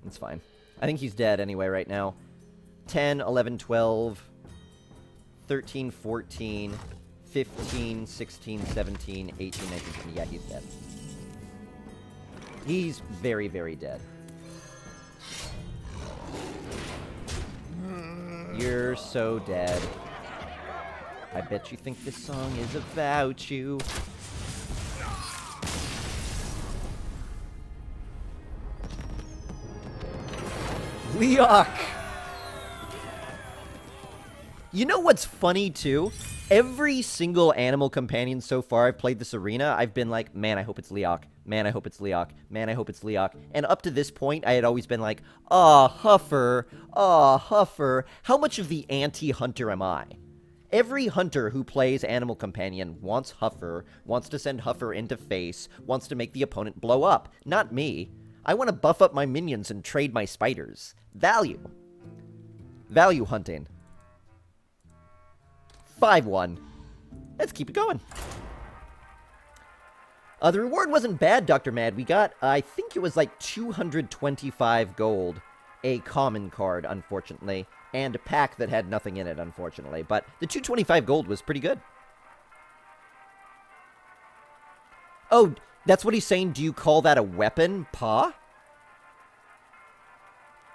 It's fine. I think he's dead anyway right now. 10, 11, 12, 13, 14, 15, 16, 17, 18, 19, 20. Yeah, he's dead. He's very, very dead. You're so dead. I bet you think this song is about you. Leok! You know what's funny, too? Every single animal companion so far I've played this arena, I've been like, man, I hope it's Leok. Man, I hope it's Leok. Man, I hope it's Leok. And up to this point, I had always been like, Huffer. Huffer. How much of the anti-hunter am I? Every hunter who plays Animal Companion wants Huffer, wants to send Huffer into face, wants to make the opponent blow up. Not me. I want to buff up my minions and trade my spiders. Value. Value hunting. 5-1. Let's keep it going. The reward wasn't bad, Dr. Mad. We got, I think it was like 225 gold. A common card, unfortunately. And a pack that had nothing in it, unfortunately. But the 225 gold was pretty good. Oh, that's what he's saying. Do you call that a weapon, Pa?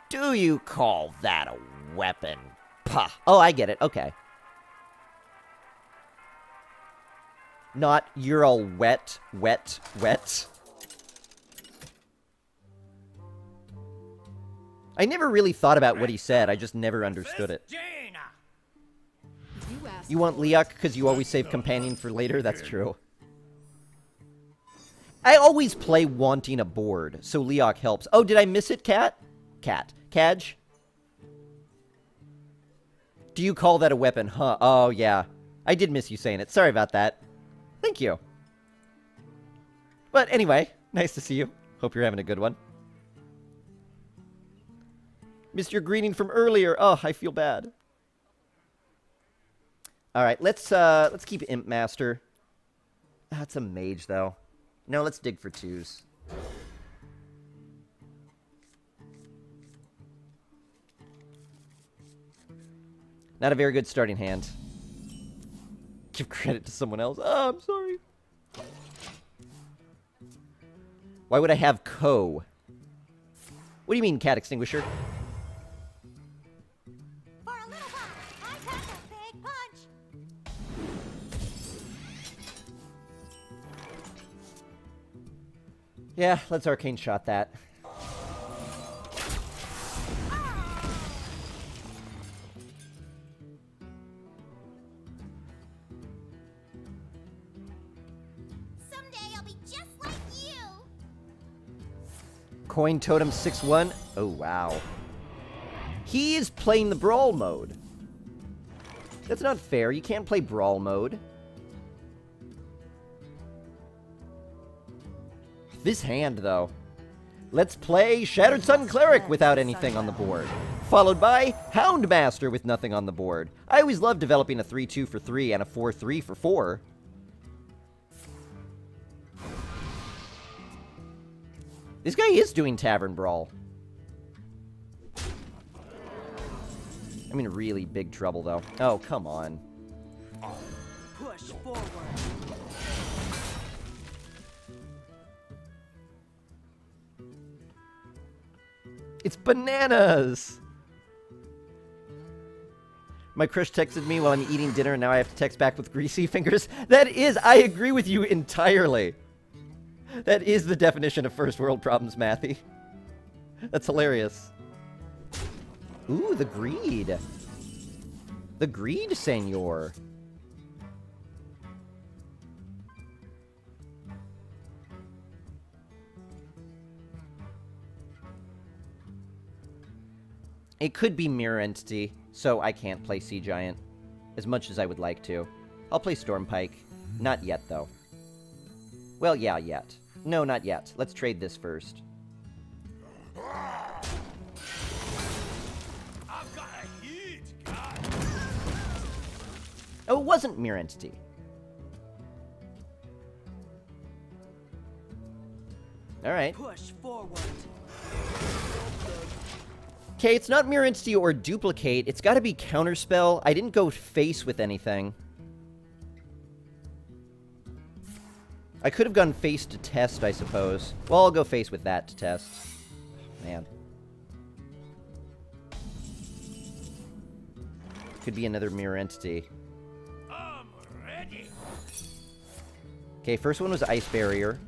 Do you call that a weapon, Pa? Oh, I get it. Okay. Not, you're all wet, wet, wet. I never really thought about what he said. I just never understood it. You want Leok because you always save Companion for later? That's true. I always play wanting a board, so Leok helps. Oh, did I miss it, Cat? Cat. Cadge? Do you call that a weapon? Huh. Oh, yeah. I did miss you saying it. Sorry about that. Thank you. But anyway, nice to see you. Hope you're having a good one. Missed your greeting from earlier. Oh, I feel bad. All right, let's keep Imp Master. That's a mage, though. No, let's dig for 2s. Not a very good starting hand. Give credit to someone else. Oh, I'm sorry. Why would I have Ko? What do you mean, Cat Extinguisher? For a little while, I pack a big punch. Yeah, let's Arcane Shot that. Someday I'll be just like you. Coin Totem 6-1. Oh, wow. He is playing the Brawl mode. That's not fair. You can't play Brawl mode. This hand, though. Let's play Shattered Sun Cleric without anything on the board. Followed by Houndmaster with nothing on the board. I always love developing a 3-2 for 3 and a 4-3 for 4. This guy is doing Tavern Brawl. I'm in really big trouble, though. Oh, come on. Push forward. It's bananas! My crush texted me while I'm eating dinner, and now I have to text back with greasy fingers. That is, I agree with you entirely. That is the definition of first world problems, Matthew. That's hilarious. Ooh, the greed. The greed, senor. It could be Mirror Entity, so I can't play Sea Giant as much as I would like to. I'll play Stormpike. Not yet, though. Well, yeah, yet. No, not yet. Let's trade this first. I've got a huge gun. Oh, it wasn't Mirror Entity. Alright. Push forward. Okay, it's not Mirror Entity or Duplicate. It's got to be Counterspell. I didn't go face with anything. I could have gone face to test, I suppose. Well, I'll go face with that to test. Man. Could be another Mirror Entity. I'm ready. Okay, first one was Ice Barrier.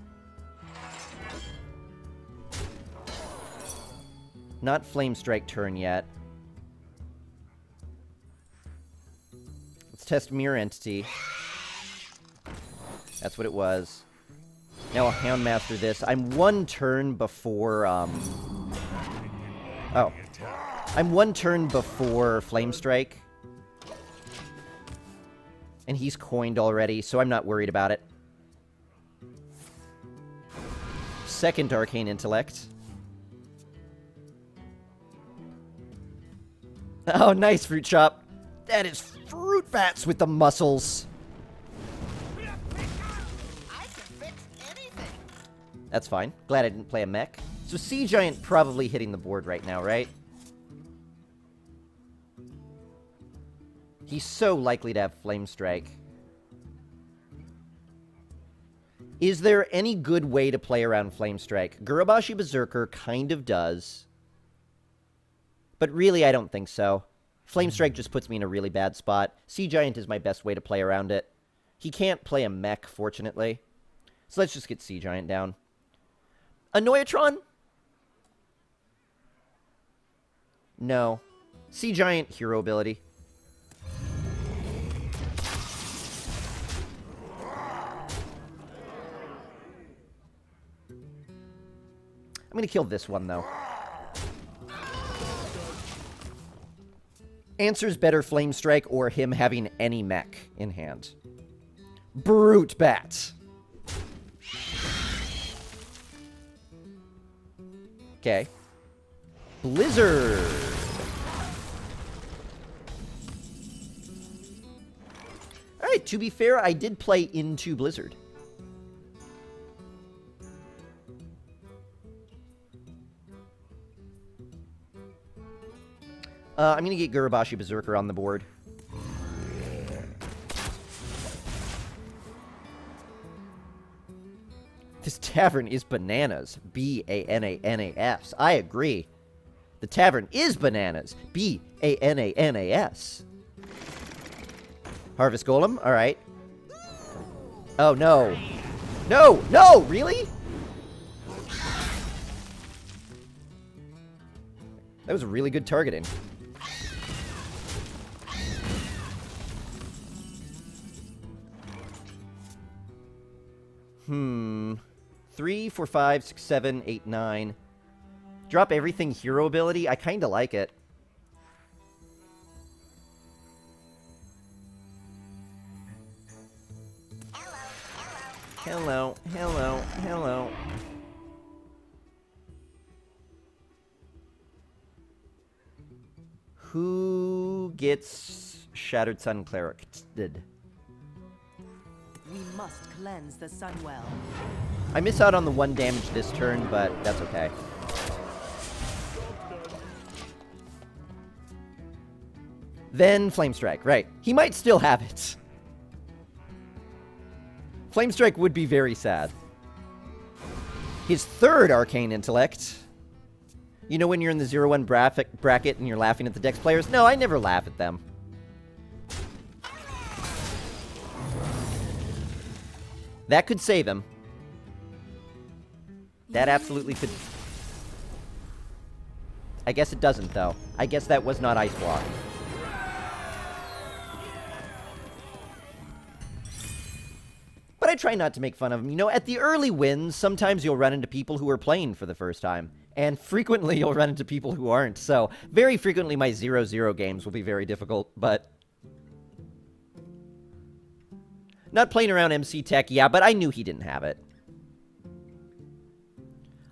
Not Flame Strike turn yet. Let's test Mirror Entity. That's what it was. Now I'll Houndmaster this. I'm one turn before, Oh. I'm one turn before Flame Strike. And he's coined already, so I'm not worried about it. Second Arcane Intellect. Oh, nice, Fruit Chop. That is Fruit Bats with the muscles. I can fix anything. That's fine. Glad I didn't play a mech. So Sea Giant probably hitting the board right now, right? He's so likely to have Flame Strike. Is there any good way to play around Flame Strike? Gurubashi Berserker kind of does. But really, I don't think so. Flame Strike just puts me in a really bad spot. Sea Giant is my best way to play around it. He can't play a mech, fortunately. So let's just get Sea Giant down. Annoyatron? No. Sea Giant, hero ability. I'm going to kill this one, though. Answer's better Flame Strike or him having any mech in hand. Brute Bat. Okay. Blizzard. Alright, to be fair, I did play into Blizzard. I'm going to get Gurubashi Berserker on the board. This tavern is bananas. B-A-N-A-N-A-S. I agree. The tavern is bananas. B-A-N-A-N-A-S. Harvest Golem. All right. Oh, no. No! No! Really? That was really good targeting. 3, 4, 5, 6, 7, 8, 9. Drop everything hero ability. I kind of like it. Hello, hello, hello. Who gets Shattered Sun Cleric? Did. We must cleanse the Sunwell. I miss out on the 1 damage this turn, but that's okay. Then Flame Strike, right. He might still have it. Flame Strike would be very sad. His third Arcane Intellect. You know when you're in the 0-1 bracket and you're laughing at the Dex players? No, I never laugh at them. That could save him. That absolutely could. I guess it doesn't, though. I guess that was not Ice Block. But I try not to make fun of him. You know, at the early wins, sometimes you'll run into people who are playing for the first time. And frequently you'll run into people who aren't. So, very frequently my 0-0 games will be very difficult, but... Not playing around MC Tech, yeah, but I knew he didn't have it.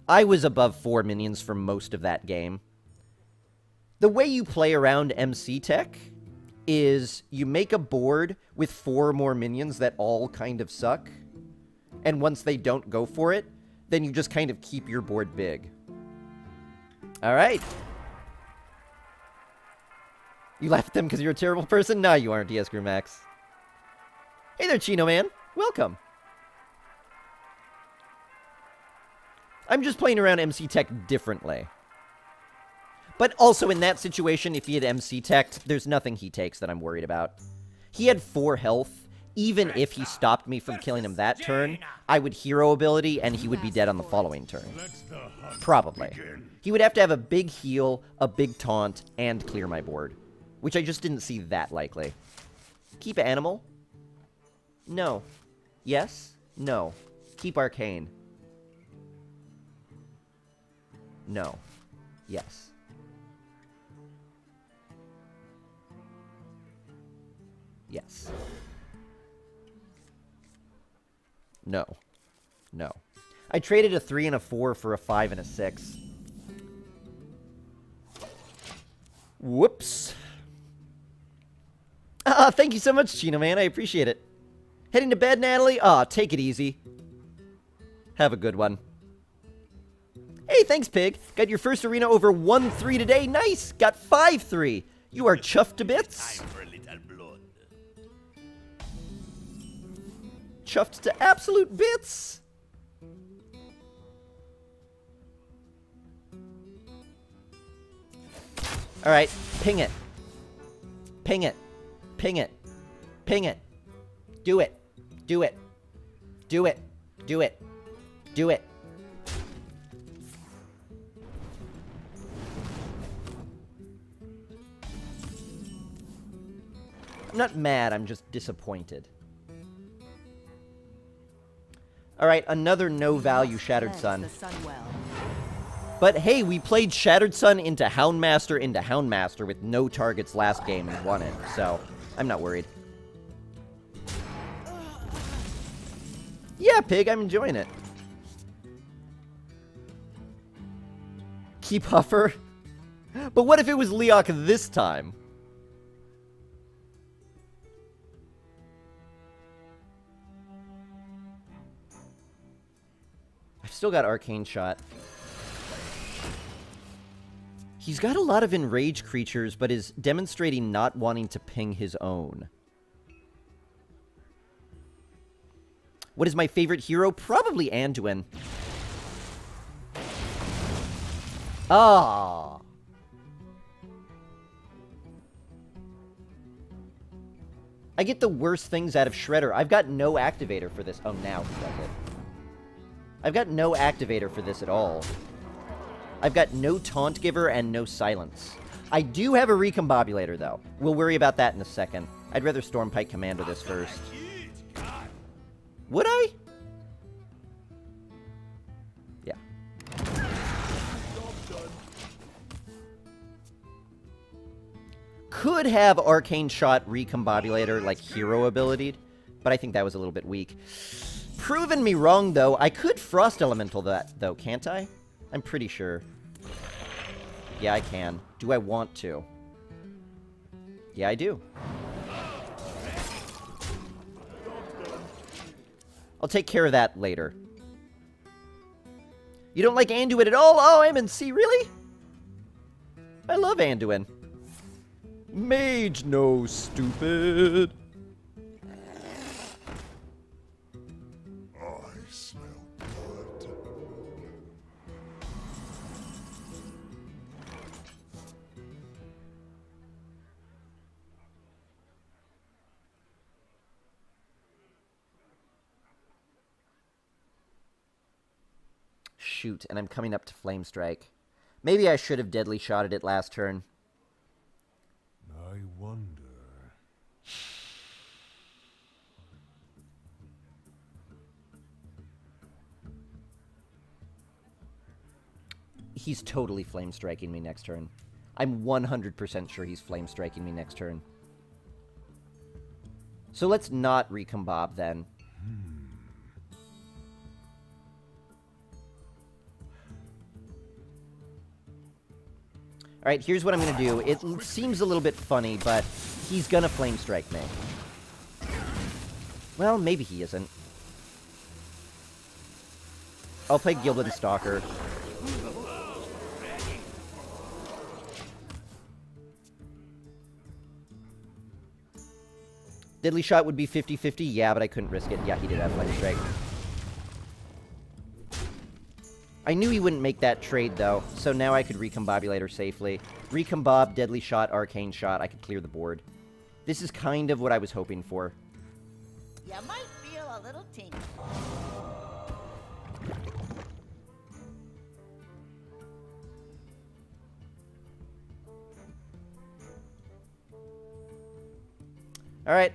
I was above 4 minions for most of that game. The way you play around MC Tech is you make a board with 4 more minions that all kind of suck. And once they don't go for it, then you just kind of keep your board big. Alright. You laugh at them because you're a terrible person? No, you aren't, DS Max. Hey there, Chino Man. Welcome. I'm just playing around MC Tech differently. But also in that situation, if he had MC Tech'd, there's nothing he takes that I'm worried about. He had 4 health. Even if he stopped me from killing him that turn, I would hero ability and he would be dead on the following turn. Probably. He would have to have a big heal, a big taunt, and clear my board. Which I just didn't see that likely. Keep animal? No. Yes? No. Keep arcane. No. Yes. Yes. No. No. I traded a 3 and a 4 for a 5 and a 6. Whoops. Ah, thank you so much, Chino Man. I appreciate it. Heading to bed, Natalie? Ah, take it easy. Have a good one. Hey, thanks, Pig. Got your first arena over 1-3 today. Nice. Got 5-3. You are chuffed to bits. Time for a little blood. Chuffed to absolute bits. All right, ping it. Ping it. Ping it. Ping it. Do it. Do it. Do it. Do it. Do it. I'm not mad, I'm just disappointed. Alright, another no-value Shattered Sun. Cleanse the Sunwell. But hey, we played Shattered Sun into Houndmaster with no targets last game and won it, so I'm not worried. Yeah, Pig, I'm enjoying it. Keep Huffer. But what if it was Leok this time? I've still got Arcane Shot. He's got a lot of enraged creatures, but is demonstrating not wanting to ping his own. What is my favorite hero? Probably Anduin. Ah. I get the worst things out of Shredder. I've got no activator for this. Oh, now he does it. I've got no activator for this at all. I've got no Taunt Giver and no Silence. I do have a Recombobulator, though. We'll worry about that in a second. I'd rather Stormpike Commando this first. Would I? Yeah. Could have Arcane Shot Recombobulator, like, hero ability, but I think that was a little bit weak. Proven me wrong, though. I could Frost Elemental that, though, can't I? I'm pretty sure. Yeah, I can. Do I want to? Yeah, I do. I'll take care of that later. You don't like Anduin at all? Oh, MNC, really? I love Anduin. Mage, no, stupid. I smell blood. Shoot, and I'm coming up to Flame Strike. Maybe I should have Deadly Shotted it last turn. I wonder. He's totally Flame Striking me next turn. I'm 100% sure he's Flame Striking me next turn. So let's not Recombob then. Alright, here's what I'm going to do. It seems a little bit funny, but he's going to Flame Strike me. Well, maybe he isn't. I'll play Gilblin Stalker. Deadly Shot would be 50-50. Yeah, but I couldn't risk it. Yeah, he did have Flame Strike. I knew he wouldn't make that trade, though, so now I could Recombobulator safely. Recombob, Deadly Shot, Arcane Shot. I could clear the board. This is kind of what I was hoping for. You might feel a little tingle. All right.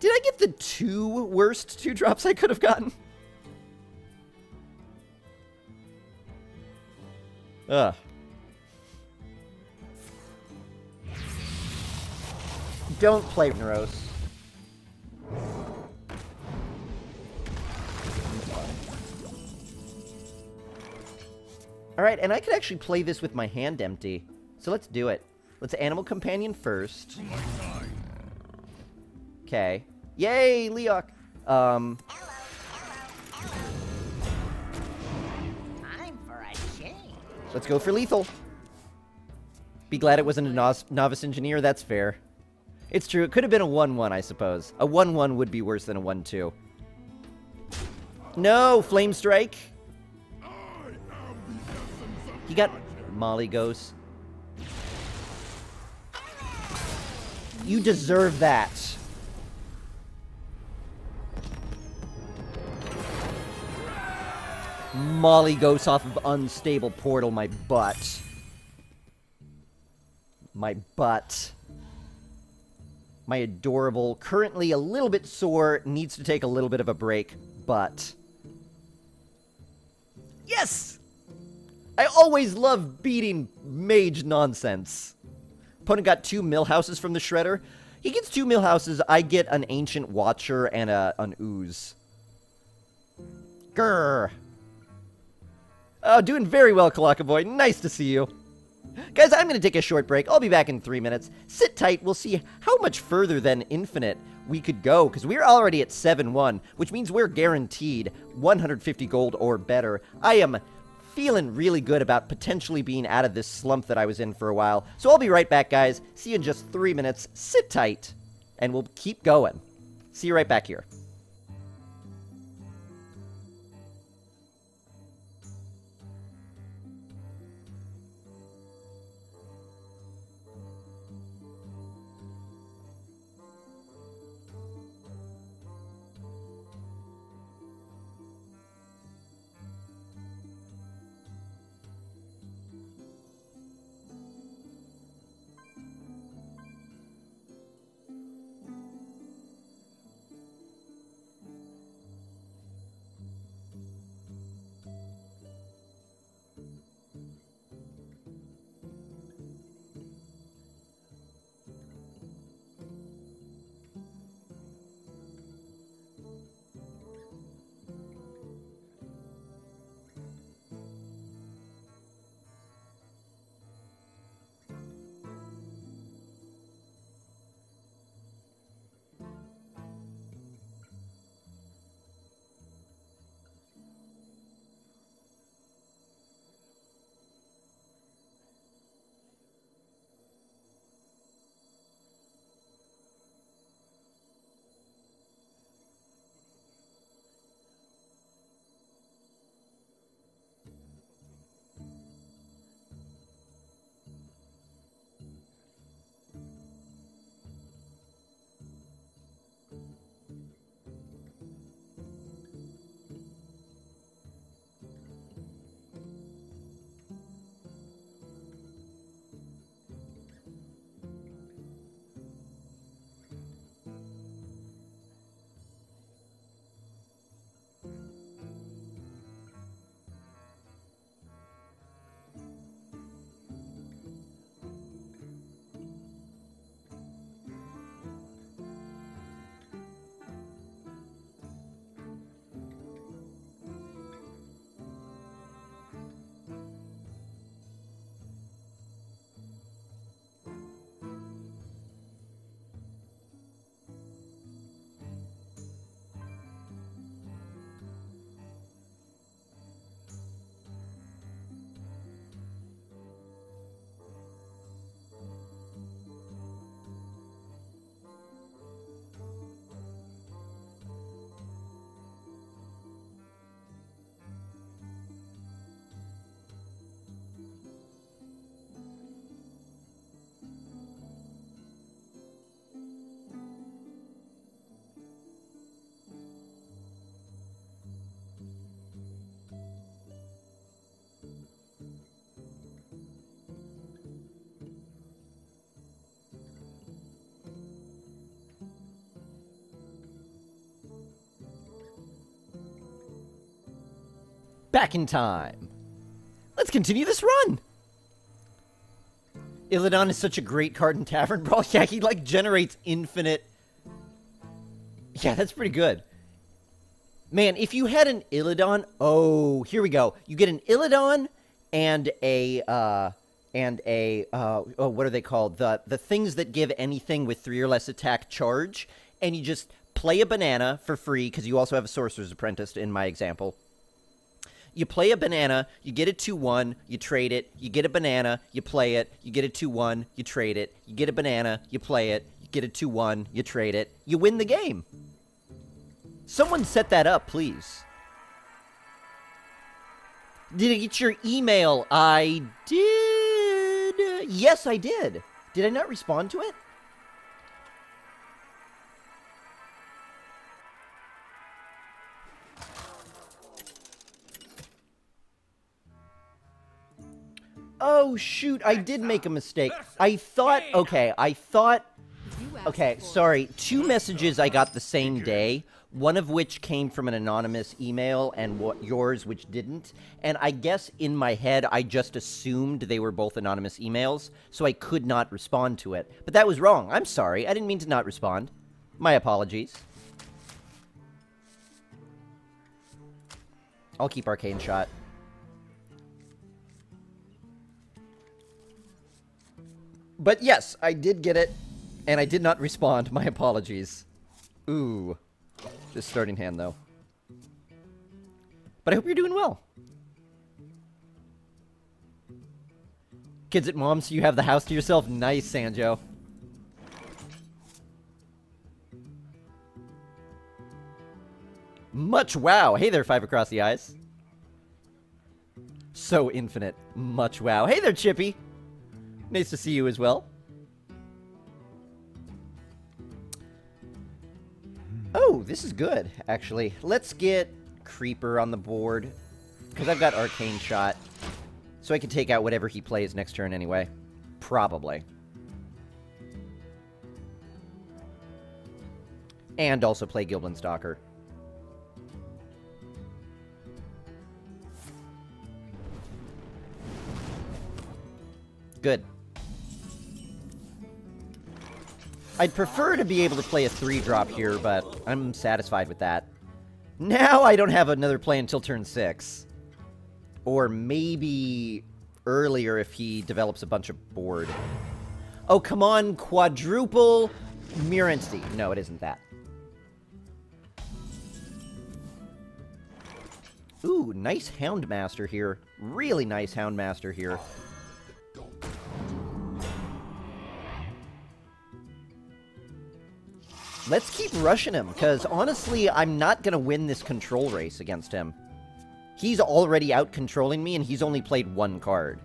Did I get the 2 worst 2-drops I could have gotten? Ugh. Don't play Ragnaros. Alright, and I could actually play this with my hand empty. So let's do it. Let's Animal Companion first. Okay. Yay, Leok! I'm for a change. Let's go for lethal. Be glad it wasn't a novice engineer, that's fair. It's true, it could have been a 1-1, I suppose. A 1-1 would be worse than a 1-2. No! Flame Strike! He got Molly Ghost. You deserve that. Molly Ghost off of Unstable Portal, my butt. My butt. My adorable, currently a little bit sore, needs to take a little bit of a break, butt. Yes! I always love beating mage nonsense. Opponent got 2 Millhouses from the Shredder. He gets 2 Millhouses, I get an Ancient Watcher and an Ooze. Grrr. Oh, doing very well, Kalakaboy. Nice to see you. Guys, I'm going to take a short break. I'll be back in 3 minutes. Sit tight. We'll see how much further than Infinite we could go, because we're already at 7-1, which means we're guaranteed 150 gold or better. I am feeling really good about potentially being out of this slump that I was in for a while. So I'll be right back, guys. See you in just 3 minutes. Sit tight, and we'll keep going. See you right back here. Back in time. Let's continue this run. Illidan is such a great card in Tavern Brawl. Yeah, he, like, generates infinite... Yeah, that's pretty good. Man, if you had an Illidan... Oh, here we go. You get an Illidan and a... oh, what are they called? The things that give anything with 3 or less attack charge. And you just play a banana for free, because you also have a Sorcerer's Apprentice in my example. You play a banana, you get a 2-1, you trade it, you get a banana, you play it, you get a 2-1, you trade it, you get a banana, you play it, you get a 2-1, you trade it, you win the game. Someone set that up, please. Did I get your email? I did. Yes, I did. Did I not respond to it? Oh, shoot, I did make a mistake. I thought, okay, okay, sorry. 2 messages I got the same day, one of which came from an anonymous email and yours which didn't. And I guess in my head, I just assumed they were both anonymous emails, so I could not respond to it. But that was wrong. I'm sorry. I didn't mean to not respond. My apologies. I'll keep Arcane Shot. But yes, I did get it, and I did not respond. My apologies. Ooh. Just starting hand, though. But I hope you're doing well. Kids at mom's, you have the house to yourself? Nice, Sanjo. Much wow. Hey there, 5 across the eyes. So infinite. Much wow. Hey there, Chippy. Nice to see you as well. Oh, this is good, actually. Let's get Creeper on the board, because I've got Arcane Shot, so I can take out whatever he plays next turn anyway. Probably. And also play Gilblin Stalker. Good. I'd prefer to be able to play a 3-drop here, but I'm satisfied with that. Now I don't have another play until turn 6. Or maybe earlier if he develops a bunch of board. Oh, come on, quadruple Mirror Entity. No, it isn't that. Ooh, nice Houndmaster here. Really nice Houndmaster here. Let's keep rushing him, because honestly, I'm not going to win this control race against him. He's already out-controlling me, and he's only played 1 card.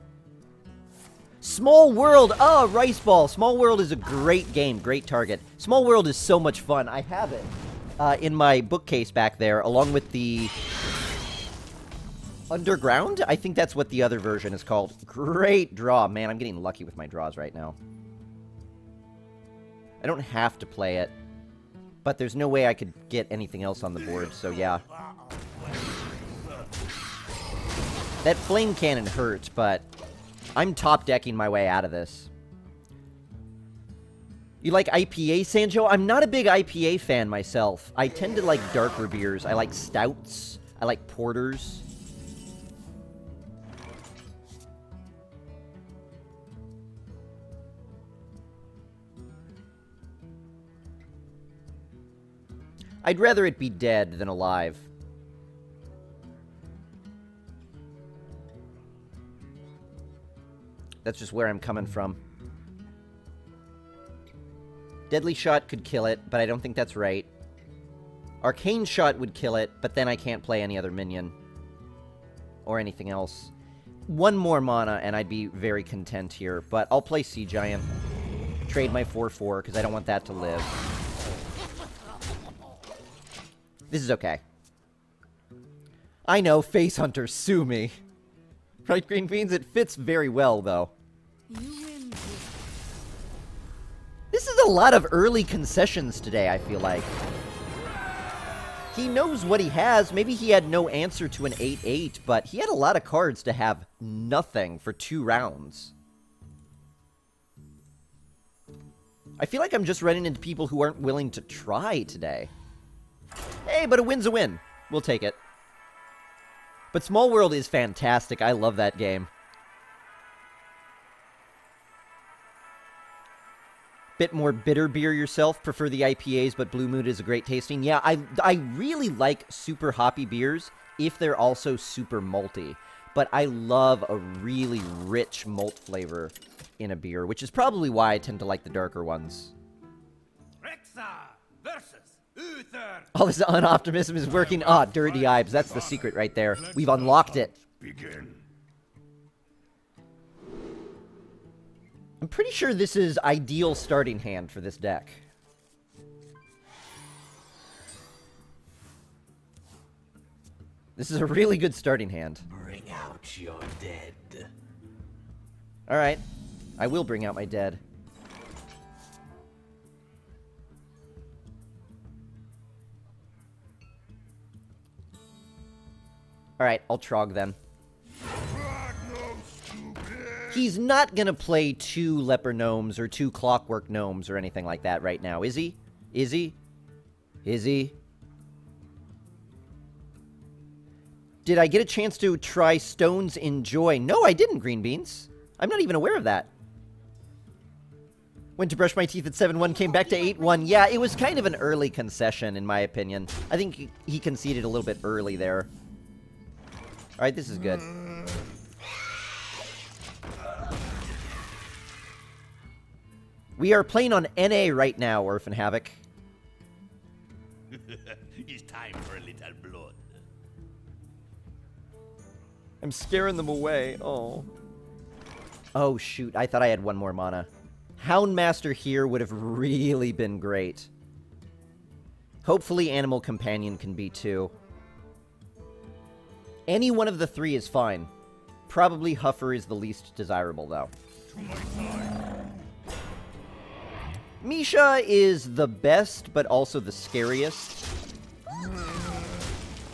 Small World! Oh, Rice Ball! Small World is a great game, great target. Small World is so much fun. I have it in my bookcase back there, along with the Underground? I think that's what the other version is called. Great draw. Man, I'm getting lucky with my draws right now. I don't have to play it. But there's no way I could get anything else on the board, so yeah. That Flame Cannon hurt, but I'm top-decking my way out of this. You like IPA, Sanjo? I'm not a big IPA fan myself. I tend to like darker beers. I like stouts. I like porters. I'd rather it be dead than alive. That's just where I'm coming from. Deadly Shot could kill it, but I don't think that's right. Arcane Shot would kill it, but then I can't play any other minion. Or anything else. 1 more mana, and I'd be very content here. But I'll play Sea Giant. Trade my 4/4, because I don't want that to live. This is okay. I know, Face Hunter, sue me. Right, Green Beans? It fits very well, though. This is a lot of early concessions today, I feel like. He knows what he has. Maybe he had no answer to an 8/8, but he had a lot of cards to have nothing for 2 rounds. I feel like I'm just running into people who aren't willing to try today. Hey, but a win's a win. We'll take it. But Small World is fantastic. I love that game. Bit more bitter beer yourself. Prefer the IPAs, but Blue Moon is a great tasting. Yeah, I really like super hoppy beers if they're also super malty. But I love a really rich malt flavor in a beer, which is probably why I tend to like the darker ones. Rexa versus Uther. All this unoptimism is working. Ah, Dirty Ibes. That's the secret right there. We've unlocked it. Begin. I'm pretty sure this is ideal starting hand for this deck. This is a really good starting hand. Bring out your dead. Alright. I will bring out my dead. Alright, I'll Trog then. He's not gonna play 2 Leper Gnomes or 2 Clockwork Gnomes or anything like that right now, is he? Is he? Is he? Did I get a chance to try Stones in Joy? No, I didn't, Green Beans. I'm not even aware of that. Went to brush my teeth at 7-1, came back to 8-1. Yeah, it was kind of an early concession, in my opinion. I think he conceded a little bit early there. Alright, this is good. We are playing on NA right now, Orphan Havoc. It's time for a little blood. I'm scaring them away. Oh. Oh, shoot. I thought I had 1 more mana. Houndmaster here would have really been great. Hopefully Animal Companion can be too. Any one of the 3 is fine. Probably Huffer is the least desirable, though. Misha is the best, but also the scariest.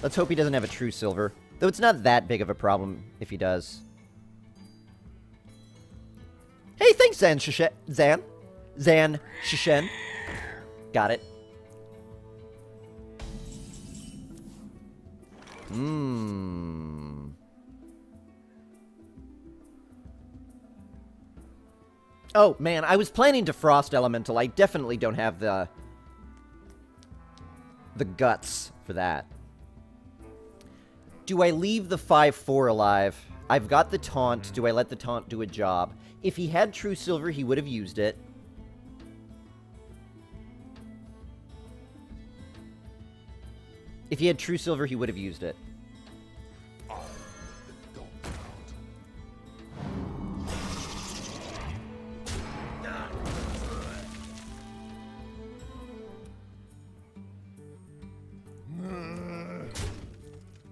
Let's hope he doesn't have a True Silver. Though it's not that big of a problem if he does. Hey, thanks, Zan Shishen. Got it. Oh, man, I was planning to Frost Elemental. I definitely don't have the guts for that. Do I leave the 5-4 alive? I've got the taunt. Do I let the taunt do a job? If he had True Silver, he would have used it. If he had True Silver, he would have used it.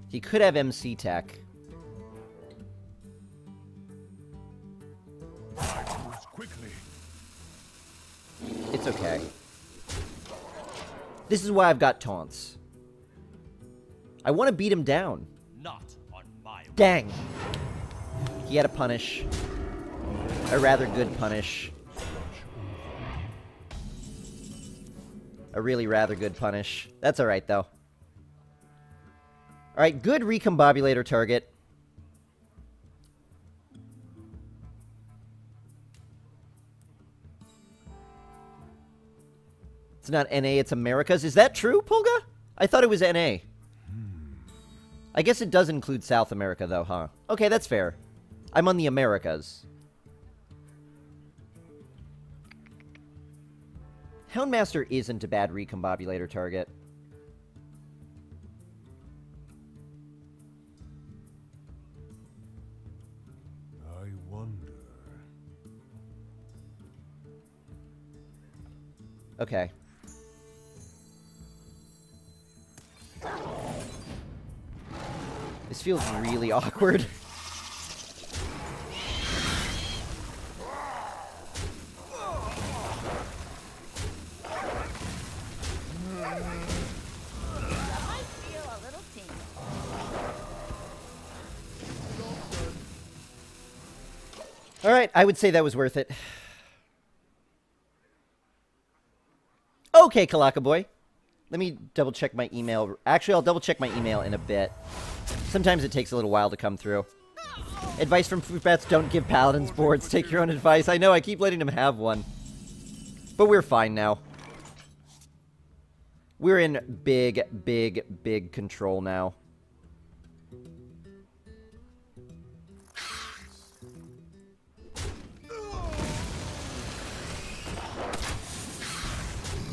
He could have MC Tech. It's okay. This is why I've got taunts. I want to beat him down. Not on my Dang. He had a punish. A rather good punish. A really rather good punish. That's alright, though. Alright, good Recombobulator target. It's not NA, it's Americas. Is that true, Pulga? I thought it was NA. I guess it does include South America, though, huh? Okay, that's fair. I'm on the Americas. Houndmaster isn't a bad Recombobulator target. I wonder. Okay. This feels really awkward. I feel a little tingle. Alright, I would say that was worth it. Okay, Kalaka Boy. Let me double check my email. Actually, I'll double check my email in a bit. Sometimes it takes a little while to come through. Advice from Fruit Bats, don't give paladins boards. Take your own advice. I know, I keep letting them have one. But we're fine now. We're in big, big, big control now.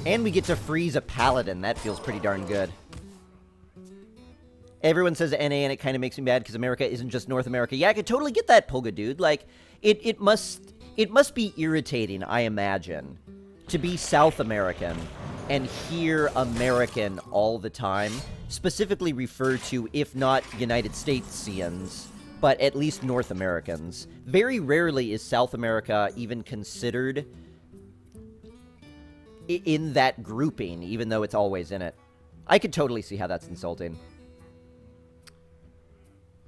And we get to freeze a paladin. That feels pretty darn good. Everyone says NA and it kind of makes me mad because America isn't just North America. Yeah, I could totally get that, Pulga dude. Like, it must be irritating, I imagine, to be South American and hear American all the time. Specifically refer to, if not United Statesians, but at least North Americans. Very rarely is South America even considered in that grouping, even though it's always in it. I could totally see how that's insulting.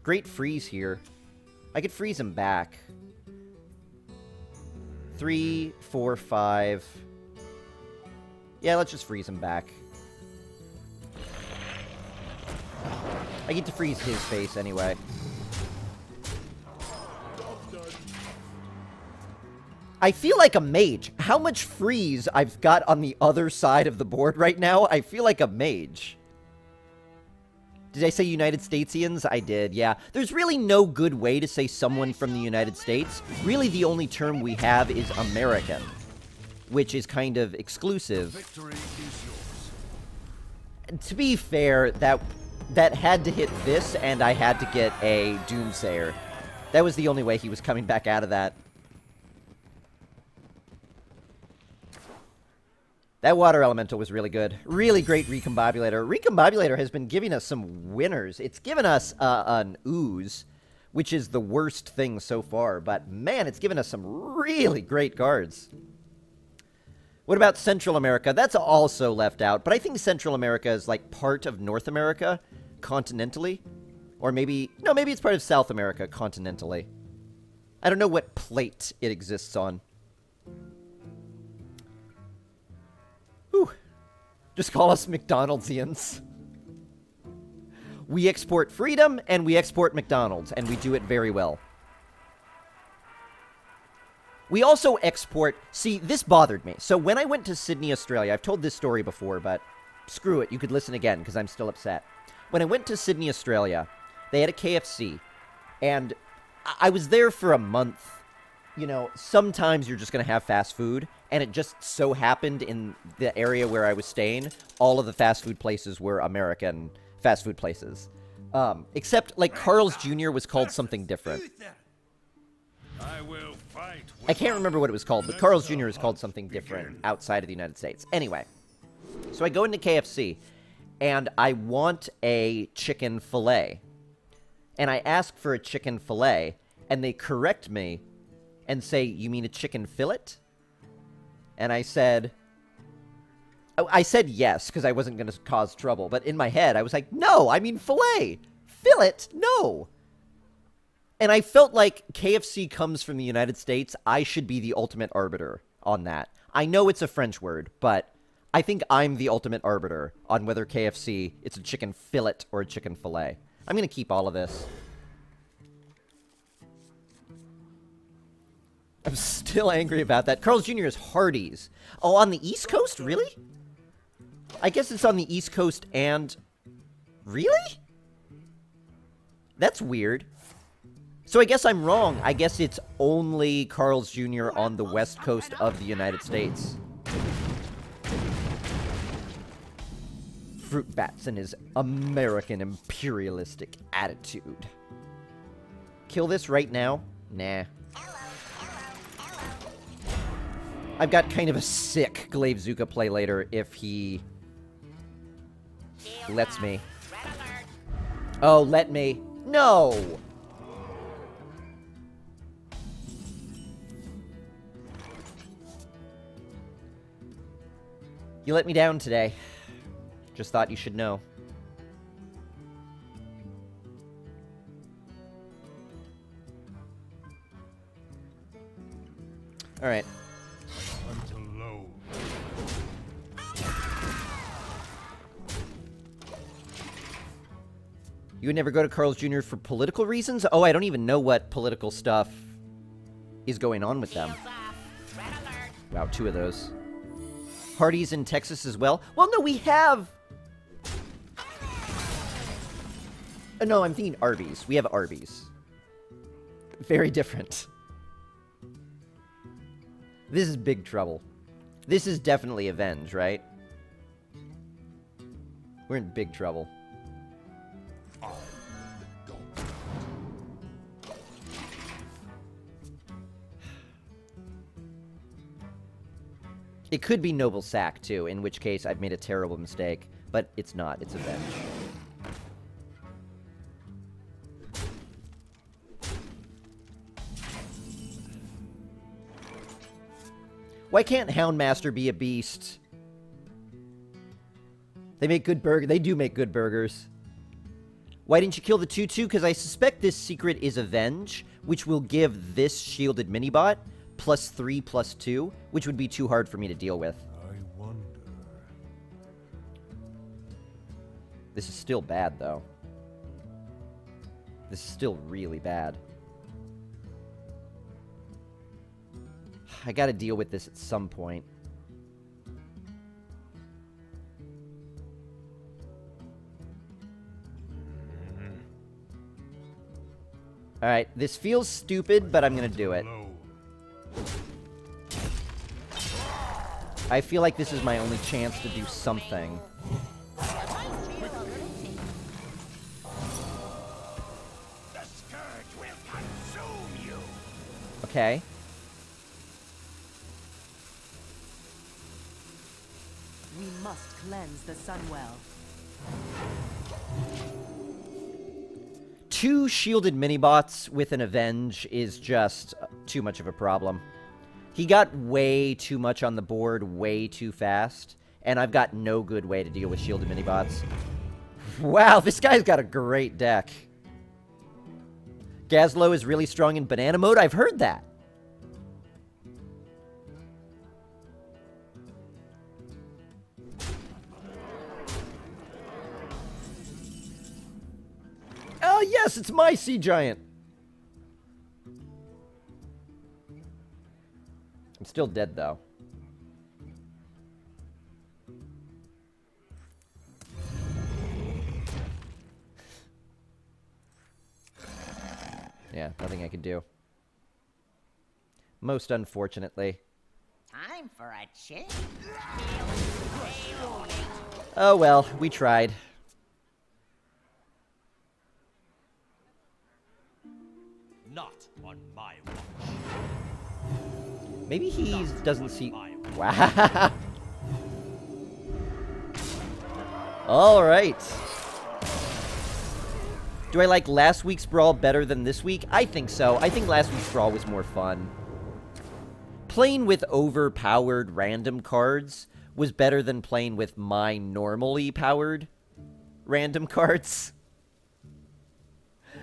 Great freeze here. I could freeze him back. 3, 4, 5. Yeah, let's just freeze him back. I get to freeze his face anyway. I feel like a mage. How much freeze I've got on the other side of the board right now? I feel like a mage. Did I say United Statesians? I did, yeah. There's really no good way to say someone from the United States. Really, the only term we have is American, which is kind of exclusive. Victory is yours. To be fair, that had to hit this, and I had to get a Doomsayer. That was the only way he was coming back out of that. That water elemental was really good. Really great Recombobulator. Recombobulator has been giving us some winners. It's given us an ooze, which is the worst thing so far. But, man, it's given us some really great cards. What about Central America? That's also left out. But I think Central America is, like, part of North America continentally. Or maybe... No, maybe it's part of South America continentally. I don't know what plate it exists on. Whew. Just call us McDonald'sians. We export freedom, and we export McDonald's, and we do it very well. We also export... See, this bothered me. So when I went to Sydney, Australia, I've told this story before, but screw it, you could listen again, because I'm still upset. When I went to Sydney, Australia, they had a KFC, and I was there for a month. You know, sometimes you're just going to have fast food, and it just so happened in the area where I was staying, all of the fast food places were American fast food places. Except, like, Carl's Jr. was called something different. I will fight. I can't remember what it was called, but Carl's Jr. is called something different outside of the United States. Anyway, so I go into KFC, and I want a chicken fillet. And I ask for a chicken fillet, and they correct me and say, you mean a chicken fillet? And I said yes, because I wasn't going to cause trouble. But in my head, I was like, no, I mean fillet. Fillet? No. And I felt like KFC comes from the United States. I should be the ultimate arbiter on that. I know it's a French word, but I think I'm the ultimate arbiter on whether KFC, it's a chicken fillet or a chicken fillet. I'm going to keep all of this. I'm still angry about that. Carl's Jr. is Hardee's. Oh, on the East Coast? Really? I guess it's on the East Coast and... Really? That's weird. So I guess I'm wrong. I guess it's only Carl's Jr. on the West Coast of the United States. Fruit Bats and his American imperialistic attitude. Kill this right now? Nah. I've got kind of a sick Glaive-Zuka play later if he lets me. Oh, let me. No! You let me down today. Just thought you should know. Alright. You would never go to Carl's Jr. for political reasons? Oh, I don't even know what political stuff is going on with them. Wow, 2 of those. Hardee's in Texas as well? Well, no, we have... no, I'm thinking Arby's. We have Arby's. Very different. This is big trouble. This is definitely Avenge, right? We're in big trouble. It could be Noble Sack, too, in which case I've made a terrible mistake. But it's not. It's Avenge. Why can't Houndmaster be a beast? They make good burgers. They do make good burgers. Why didn't you kill the 2-2? Because I suspect this secret is Avenge, which will give this shielded minibot +3/+2, which would be too hard for me to deal with. I wonder. This is still bad, though. This is still really bad. I gotta deal with this at some point. Alright, this feels stupid, but I'm gonna do it. I feel like this is my only chance to do something. The scourge will consume you. Okay. We must cleanse the Sunwell. 2 shielded minibots with an Avenge is just too much of a problem. He got way too much on the board way too fast, and I've got no good way to deal with shielded minibots. Wow, this guy's got a great deck. Gazlowe is really strong in banana mode? I've heard that. Oh, yes, it's my Sea Giant. I'm still dead, though. Yeah, nothing I can do. Most unfortunately. Time for a change. Oh well, we tried. Not on my watch. Maybe he doesn't see... My Wow. Alright. Do I like last week's Brawl better than this week? I think so. I think last week's Brawl was more fun. Playing with overpowered random cards was better than playing with my normally powered random cards.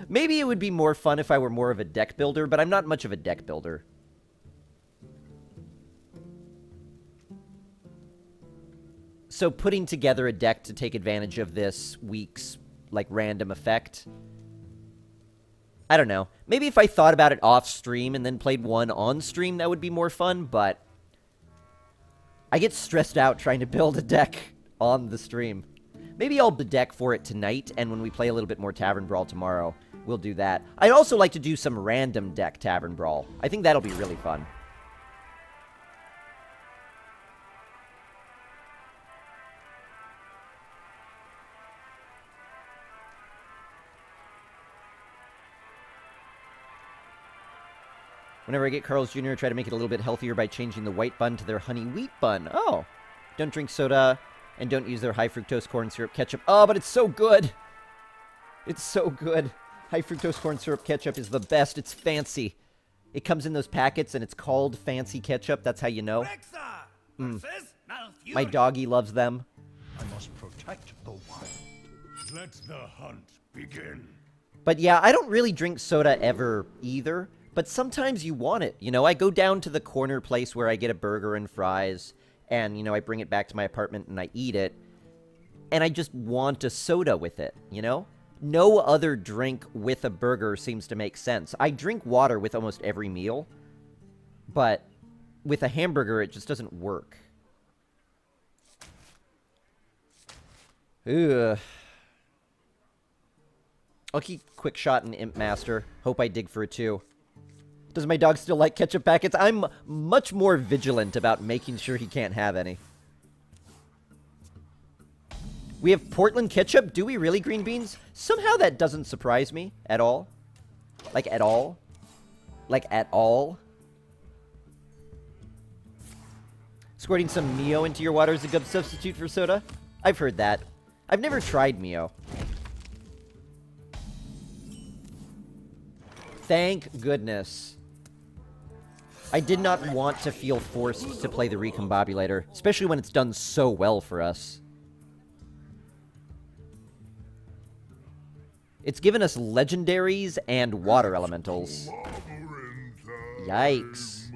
Maybe it would be more fun if I were more of a deck builder, but I'm not much of a deck builder. So putting together a deck to take advantage of this week's, like, random effect, I don't know. Maybe if I thought about it off stream and then played one on stream, that would be more fun, but I get stressed out trying to build a deck on the stream. Maybe I'll deck for it tonight, and when we play a little bit more Tavern Brawl tomorrow, we'll do that. I'd also like to do some random deck Tavern Brawl. I think that'll be really fun. Whenever I get Carl's Jr., I try to make it a little bit healthier by changing the white bun to their honey wheat bun. Oh. Don't drink soda, and don't use their high fructose corn syrup ketchup. Oh, but it's so good. It's so good. High fructose corn syrup ketchup is the best. It's fancy. It comes in those packets, and it's called fancy ketchup. That's how you know. My doggy loves them. I must protect the wild. Let the hunt begin. But yeah, I don't really drink soda ever either. But sometimes you want it. You know, I go down to the corner place where I get a burger and fries, and, you know, I bring it back to my apartment and I eat it, and I just want a soda with it, you know? no other drink with a burger seems to make sense. I drink water with almost every meal, but with a hamburger, it just doesn't work. Ugh. I'll keep Quick Shot and Imp Master. Hope I dig for a 2. Does my dog still like ketchup packets? I'm much more vigilant about making sure he can't have any. We have Portland ketchup? Do we really, Green Beans? Somehow that doesn't surprise me at all. Like, at all. Like, at all. Squirting some Mio into your water is a good substitute for soda? I've heard that. I've never tried Mio. Thank goodness. I did not want to feel forced to play the Recombobulator, especially when it's done so well for us. It's given us legendaries and water elementals. Yikes.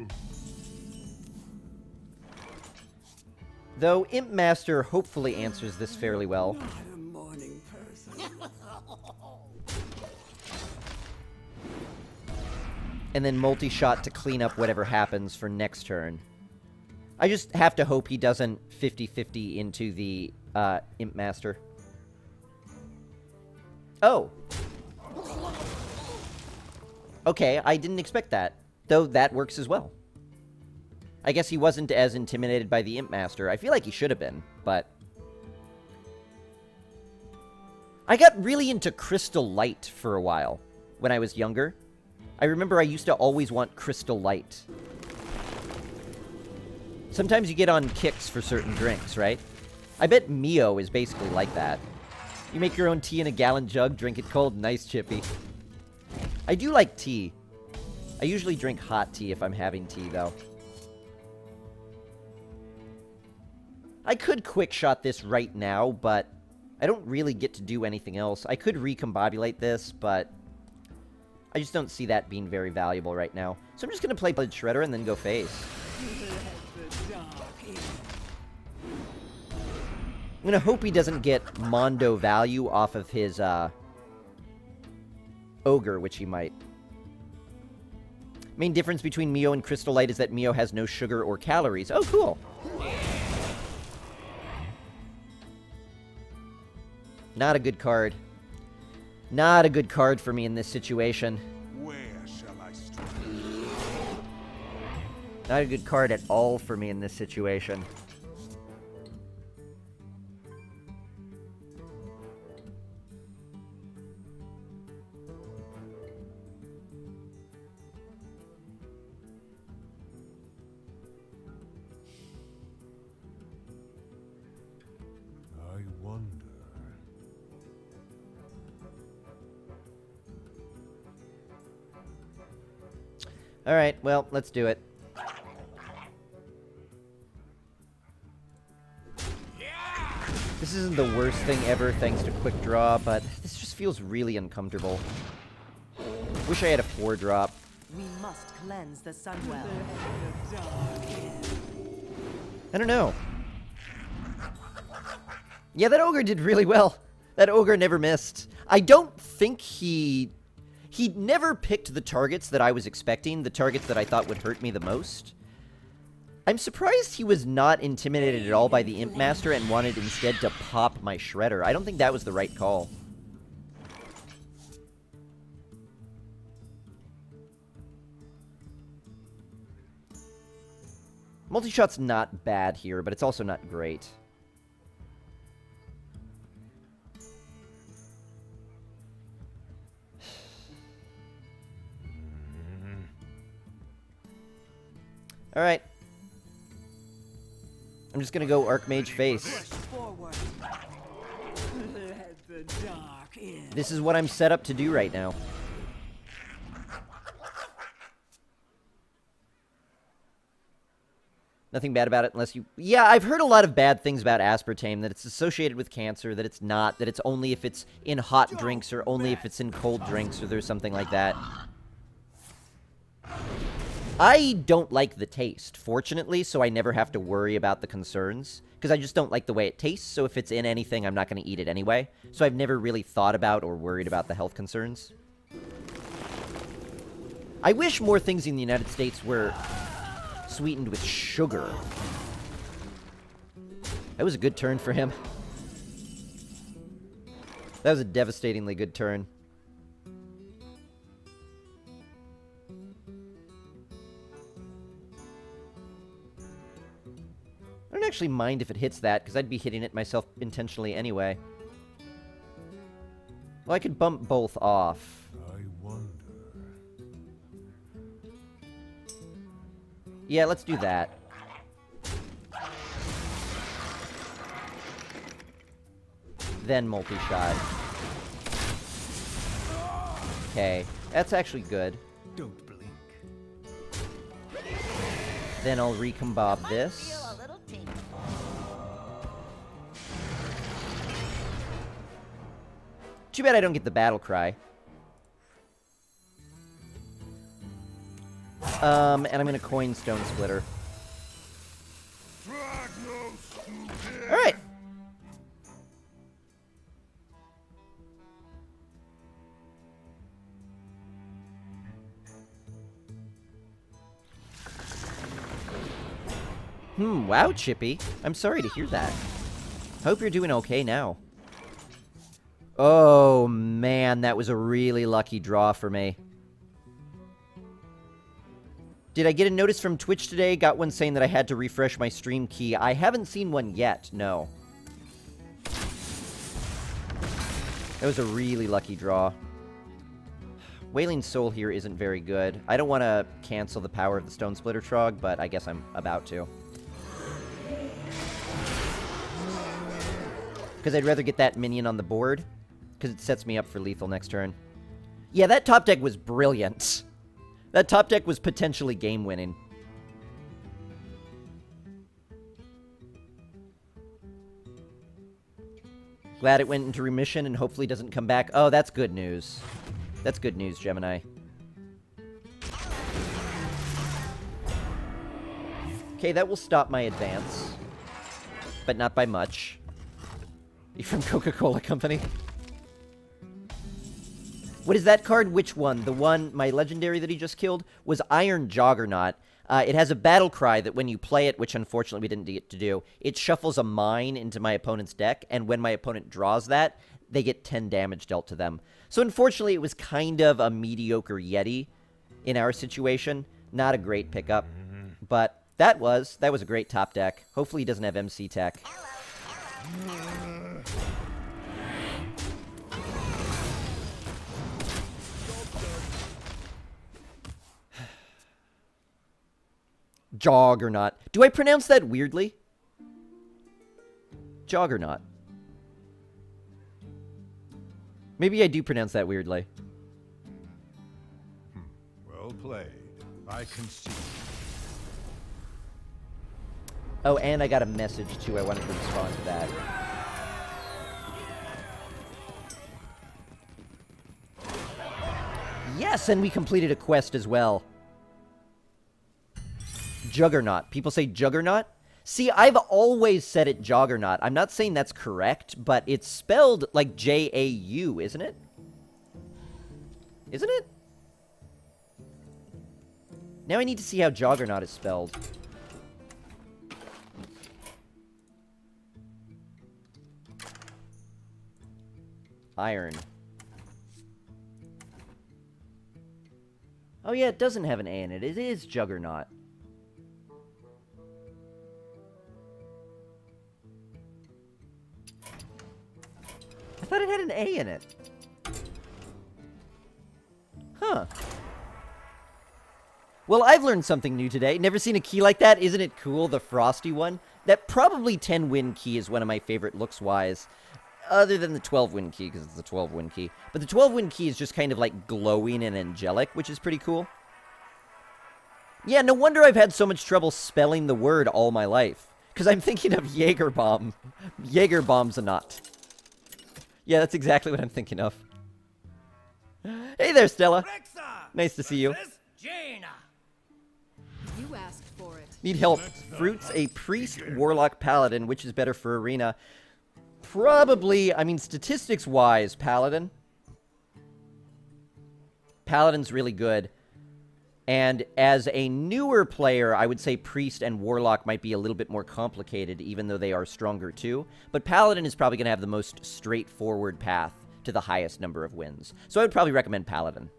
Though Imp Master hopefully answers this fairly well. And then multi-shot to clean up whatever happens for next turn. I just have to hope he doesn't 50-50 into the Imp Master. Oh. Okay, I didn't expect that. Though that works as well. I guess he wasn't as intimidated by the Imp Master. I feel like he should have been, but... I got really into Crystal Light for a while when I was younger. I remember I used to always want Crystal Light. Sometimes you get on kicks for certain drinks, right? I bet Mio is basically like that. You make your own tea in a gallon jug, drink it cold. Nice, Chippy. I do like tea. I usually drink hot tea if I'm having tea, though. I could quick shot this right now, but I don't really get to do anything else. I could recombobulate this, but I just don't see that being very valuable right now. So I'm just going to play Blood Shredder and then go face. I'm going to hope he doesn't get Mondo value off of his Ogre, which he might. Main difference between Mio and Crystal Light is that Mio has no sugar or calories. Oh, cool. Not a good card. Not a good card for me in this situation. Where shall I strike? Not a good card at all for me in this situation. I wonder. Alright, well, let's do it. This isn't the worst thing ever, thanks to Quick Draw, but this just feels really uncomfortable. Wish I had a 4-drop. We must cleanse the Sunwell. I don't know. Yeah, that Ogre did really well. That Ogre never missed. I don't think he never picked the targets that I was expecting, the targets that I thought would hurt me the most. I'm surprised he was not intimidated at all by the Imp Master and wanted instead to pop my Shredder. I don't think that was the right call. Multi-shot's not bad here, but it's also not great. Alright. I'm just gonna go Archmage face. This is what I'm set up to do right now. Nothing bad about it unless you... Yeah, I've heard a lot of bad things about aspartame, that it's associated with cancer, that it's not, that it's only if it's in hot drinks or only if it's in cold drinks or there's something like that. I don't like the taste, fortunately, so I never have to worry about the concerns. Because I just don't like the way it tastes, so if it's in anything, I'm not going to eat it anyway. So I've never really thought about or worried about the health concerns. I wish more things in the United States were sweetened with sugar. That was a good turn for him. That was a devastatingly good turn. I don't actually mind if it hits that, because I'd be hitting it myself intentionally anyway. Well, I could bump both off. I wonder. Yeah, let's do that. Then multi-shot. Okay, that's actually good. Don't blink. Then I'll recombob this. Feel a little tingle. Too bad I don't get the battle cry. And I'm gonna coin Stone Splitter. Alright. Wow, Chippy. I'm sorry to hear that. Hope you're doing okay now. Oh, man, that was a really lucky draw for me. Did I get a notice from Twitch today? Got one saying that I had to refresh my stream key. I haven't seen one yet, no. That was a really lucky draw. Wailing Soul here isn't very good. I don't want to cancel the power of the Stone Splitter Trog, but I guess I'm about to. Because I'd rather get that minion on the board, because it sets me up for lethal next turn. Yeah, that top deck was brilliant. That top deck was potentially game-winning. Glad it went into remission and hopefully doesn't come back. Oh, that's good news. That's good news, Gemini. Okay, that will stop my advance. But not by much. You from Coca-Cola Company? What is that card? Which one? The one, my legendary that he just killed, was Iron Juggernaut. It has a battle cry that when you play it, which unfortunately we didn't get to do, it shuffles a mine into my opponent's deck, and when my opponent draws that, they get 10 damage dealt to them. So unfortunately, it was kind of a mediocre Yeti in our situation. Not a great pickup, but that was a great top deck. Hopefully he doesn't have MC Tech. Juggernaut. Do I pronounce that weirdly? Juggernaut. Maybe I do pronounce that weirdly. Well played. I concede. Oh, and I got a message, too. I wanted to respond to that. Yes, and we completed a quest as well. Juggernaut. People say Juggernaut? See, I've always said it Juggernaut. I'm not saying that's correct, but it's spelled like J-A-U, isn't it? Isn't it? Now I need to see how Juggernaut is spelled. Iron. Oh yeah, it doesn't have an A in it. It is Juggernaut. I thought it had an A in it. Huh. Well, I've learned something new today. Never seen a key like that. Isn't it cool? The frosty one. That probably 10-win key is one of my favorite looks-wise. Other than the 12-win key, because it's the 12-win key. But the 12-win key is just kind of like glowing and angelic, which is pretty cool. Yeah, no wonder I've had so much trouble spelling the word all my life. Because I'm thinking of Jaegerbomb. Jaegerbomb's a nut. Yeah, that's exactly what I'm thinking of. Hey there, Stella. Nice to see you. Jaina. Need help. Fruits, a priest, warlock, paladin. Which is better for arena? Probably, I mean, statistics-wise, paladin. Paladin's really good. And as a newer player, I would say priest and warlock might be a little bit more complicated, even though they are stronger too. But paladin is probably going to have the most straightforward path to the highest number of wins. So I would probably recommend paladin.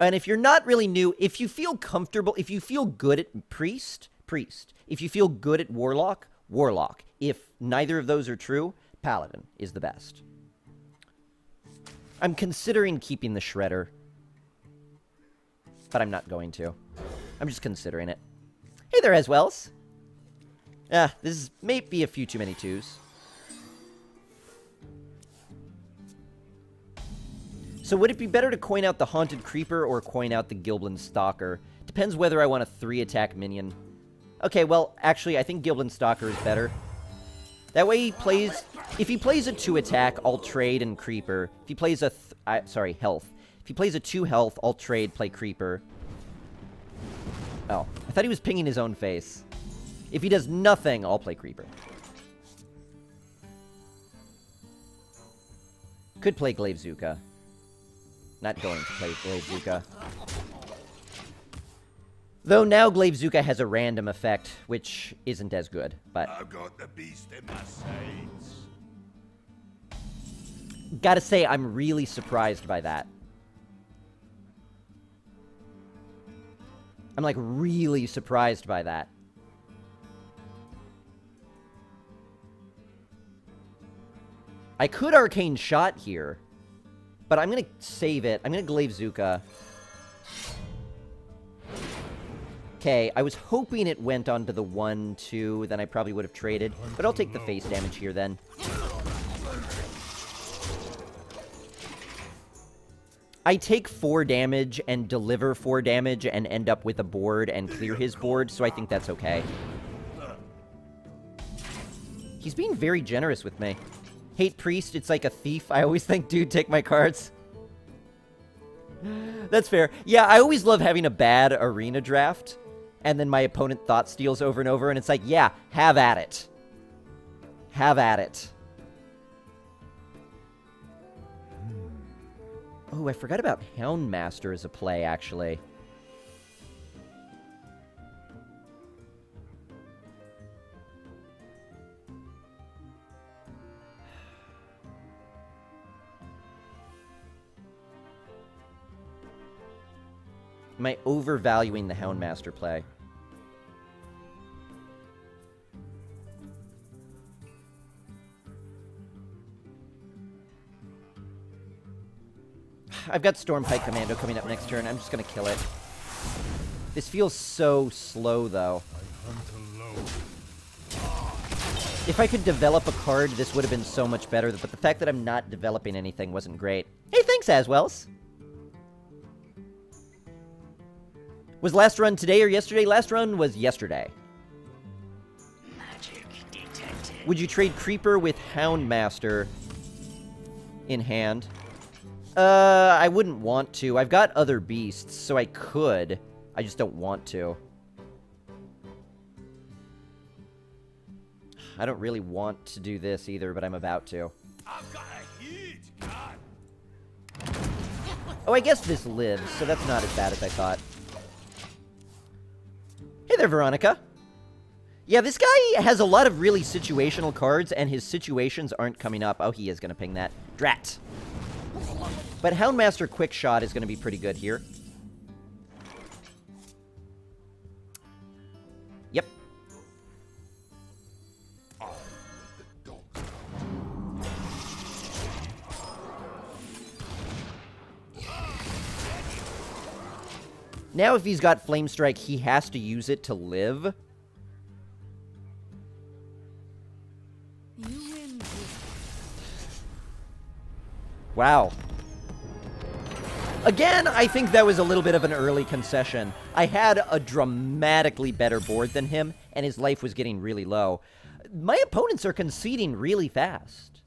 And if you're not really new, if you feel comfortable, if you feel good at priest, priest. If you feel good at warlock, warlock. If neither of those are true, paladin is the best. I'm considering keeping the shredder, but I'm not going to. I'm just considering it. Hey there, Aswells. This may be a few too many twos. So would it be better to coin out the Haunted Creeper or coin out the Gilblin Stalker? Depends whether I want a 3-attack minion. Okay, well, actually, I think Gilblin Stalker is better. That way he plays... If he plays a 2-attack, I'll trade and Creeper. If he plays a... sorry, health. If he plays a 2-health, I'll trade, play Creeper. Oh, I thought he was pinging his own face. If he does nothing, I'll play Creeper. Could play Glaivezuka. Not going to play Glaivezuka. Though now Glaivezuka has a random effect, which isn't as good, but... I've got the beast in my sights. Gotta say, I'm really surprised by that. I'm, like, really surprised by that. I could Arcane Shot here, but I'm gonna save it. I'm gonna Glaivezuka. Okay, I was hoping it went onto the 1-2, then I probably would have traded, but I'll take the face damage here then. I take 4 damage and deliver 4 damage and end up with a board and clear his board, so I think that's okay. He's being very generous with me. Hate Priest, it's like a thief. I always think, dude, take my cards. That's fair. Yeah, I always love having a bad arena draft, and then my opponent thought steals over and over, and it's like, yeah, have at it. Have at it. Oh, I forgot about Houndmaster as a play, actually. Am I overvaluing the Houndmaster play? I've got Stormpike Commando coming up next turn. I'm just going to kill it. This feels so slow, though. If I could develop a card, this would have been so much better, but the fact that I'm not developing anything wasn't great. Hey, thanks, Aswells. Was last run today or yesterday? Last run was yesterday. Magic detected. Would you trade Creeper with Houndmaster in hand? I wouldn't want to. I've got other beasts, so I could. I just don't want to. I don't really want to do this either, but I'm about to. I've got a huge gun. Oh, I guess this lives, so that's not as bad as I thought. Hey there, Veronica. Yeah, this guy has a lot of really situational cards, and his situations aren't coming up. Oh, he is going to ping that. Drat. But Houndmaster Quick Shot is going to be pretty good here. Yep. Now if he's got Flame Strike, he has to use it to live. You win. Wow. Again, I think that was a little bit of an early concession. I had a dramatically better board than him, and his life was getting really low. My opponents are conceding really fast.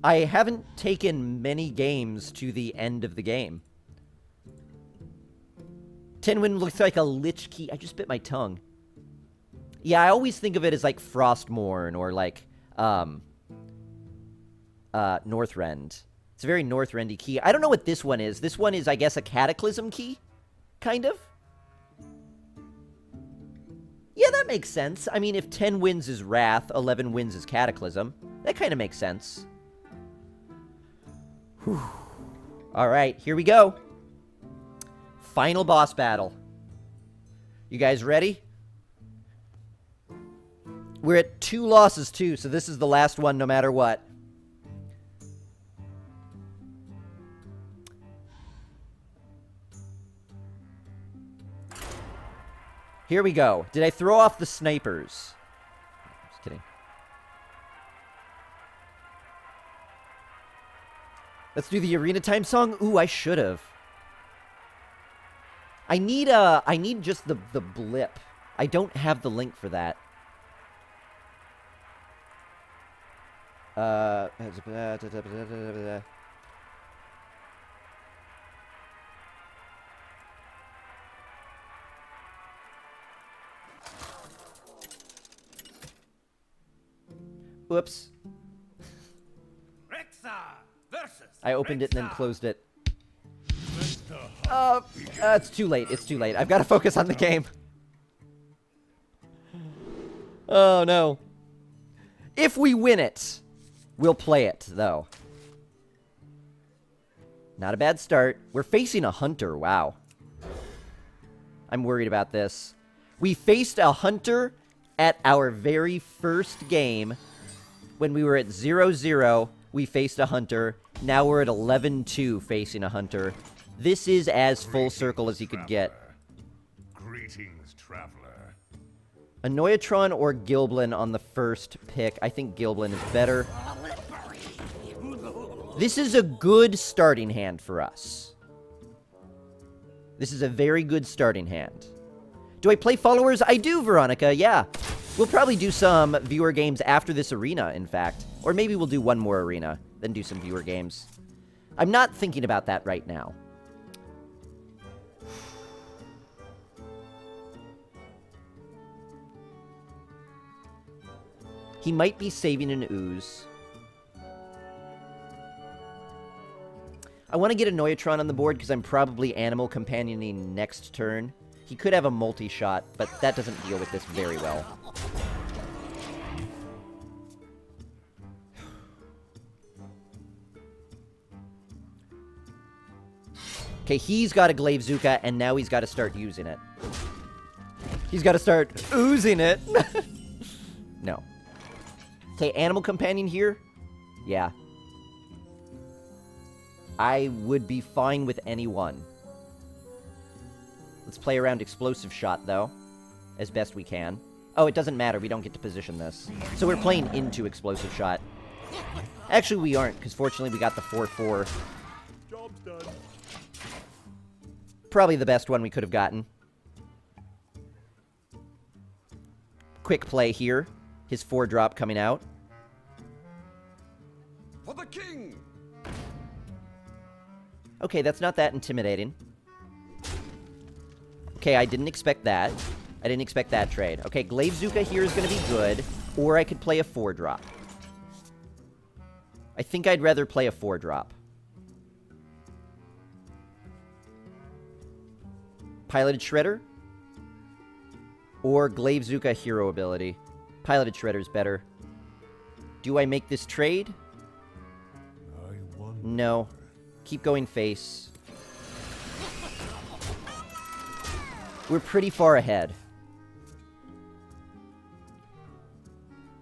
I haven't taken many games to the end of the game. 10 Wind looks like a Lich Key. I just bit my tongue. Yeah, I always think of it as like Frostmourne or like Northrend. It's a very Northrendy key. I don't know what this one is. This one is, I guess, a Cataclysm key? Kind of? Yeah, that makes sense. I mean, if 10 wins is Wrath, 11 wins is Cataclysm. That kind of makes sense. Whew. Alright, here we go. Final boss battle. You guys ready? We're at 2 losses, too, so this is the last one no matter what. Here we go. Did I throw off the snipers? Just kidding. Let's do the arena time song. Ooh, I should have. I need just the blip. I don't have the link for that. Whoops. I opened it and then closed it. It's too late. It's too late. I've got to focus on the game. Oh, no. If we win it, we'll play it, though. Not a bad start. We're facing a hunter. Wow. I'm worried about this. We faced a hunter at our very first game. When we were at 0-0, we faced a hunter. Now we're at 11-2 facing a hunter. This is as full circle as you could get. Greetings, traveler. Anoyatron or Gilblin on the first pick. I think Gilblin is better. This is a good starting hand for us. This is a very good starting hand. Do I play followers? I do, Veronica, yeah. We'll probably do some viewer games after this arena, in fact. Or maybe we'll do one more arena, then do some viewer games. I'm not thinking about that right now. He might be saving an ooze. I want to get a Noyatron on the board because I'm probably Animal Companioning next turn. He could have a multi-shot, but that doesn't deal with this very well. Okay, he's got a Glavezuka, and now he's got to start using it. He's got to start oozing it. No. Okay, Animal Companion here? Yeah. I would be fine with anyone. Let's play around Explosive Shot, though, as best we can. Oh, it doesn't matter. We don't get to position this. So we're playing into Explosive Shot. Actually, we aren't, because fortunately we got the 4-4. Job's done. Probably the best one we could have gotten. Quick play here. His 4-drop coming out. For the king! Okay, that's not that intimidating. Okay, I didn't expect that. I didn't expect that trade. Okay, Glavezuka here is going to be good, or I could play a 4-drop. I think I'd rather play a 4-drop. Piloted Shredder? Or Glavezuka hero ability? Piloted Shredder's better. Do I make this trade? I wonder. No. Keep going face. We're pretty far ahead.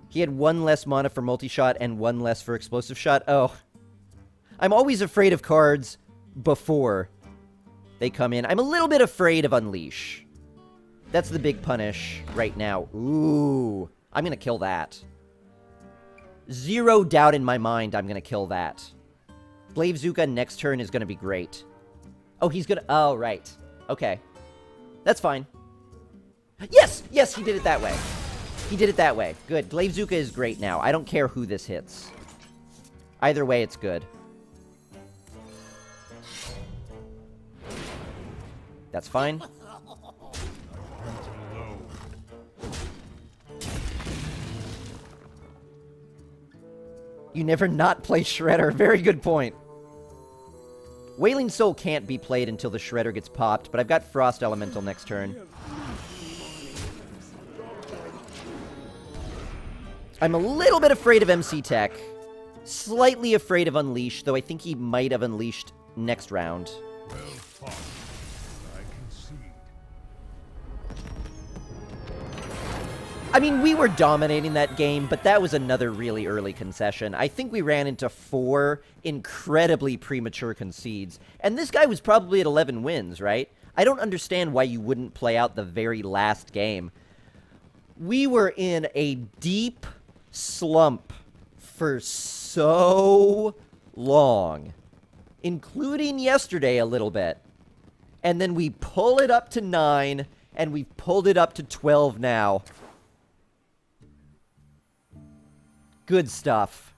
He had 1 less mana for multi-shot and 1 less for explosive shot. Oh. I'm always afraid of cards before they come in. I'm a little bit afraid of Unleash. That's the big punish right now. Ooh. I'm going to kill that. Zero doubt in my mind I'm going to kill that. Glavezuka next turn is going to be great. Oh, he's going to... Oh, right. Okay. That's fine. Yes! Yes, he did it that way. He did it that way. Good. Glavezuka is great now. I don't care who this hits. Either way, it's good. That's fine. You never not play Shredder. Very good point. Wailing Soul can't be played until the Shredder gets popped, but I've got Frost Elemental next turn. I'm a little bit afraid of MC Tech. Slightly afraid of Unleash, though I think he might have Unleashed next round. Well fought. I concede. I mean, we were dominating that game, but that was another really early concession. I think we ran into 4 incredibly premature concedes. And this guy was probably at 11 wins, right? I don't understand why you wouldn't play out the very last game. We were in a deep slump for so long, including yesterday a little bit. And then we pull it up to 9, and we've pulled it up to 12 now. Good stuff.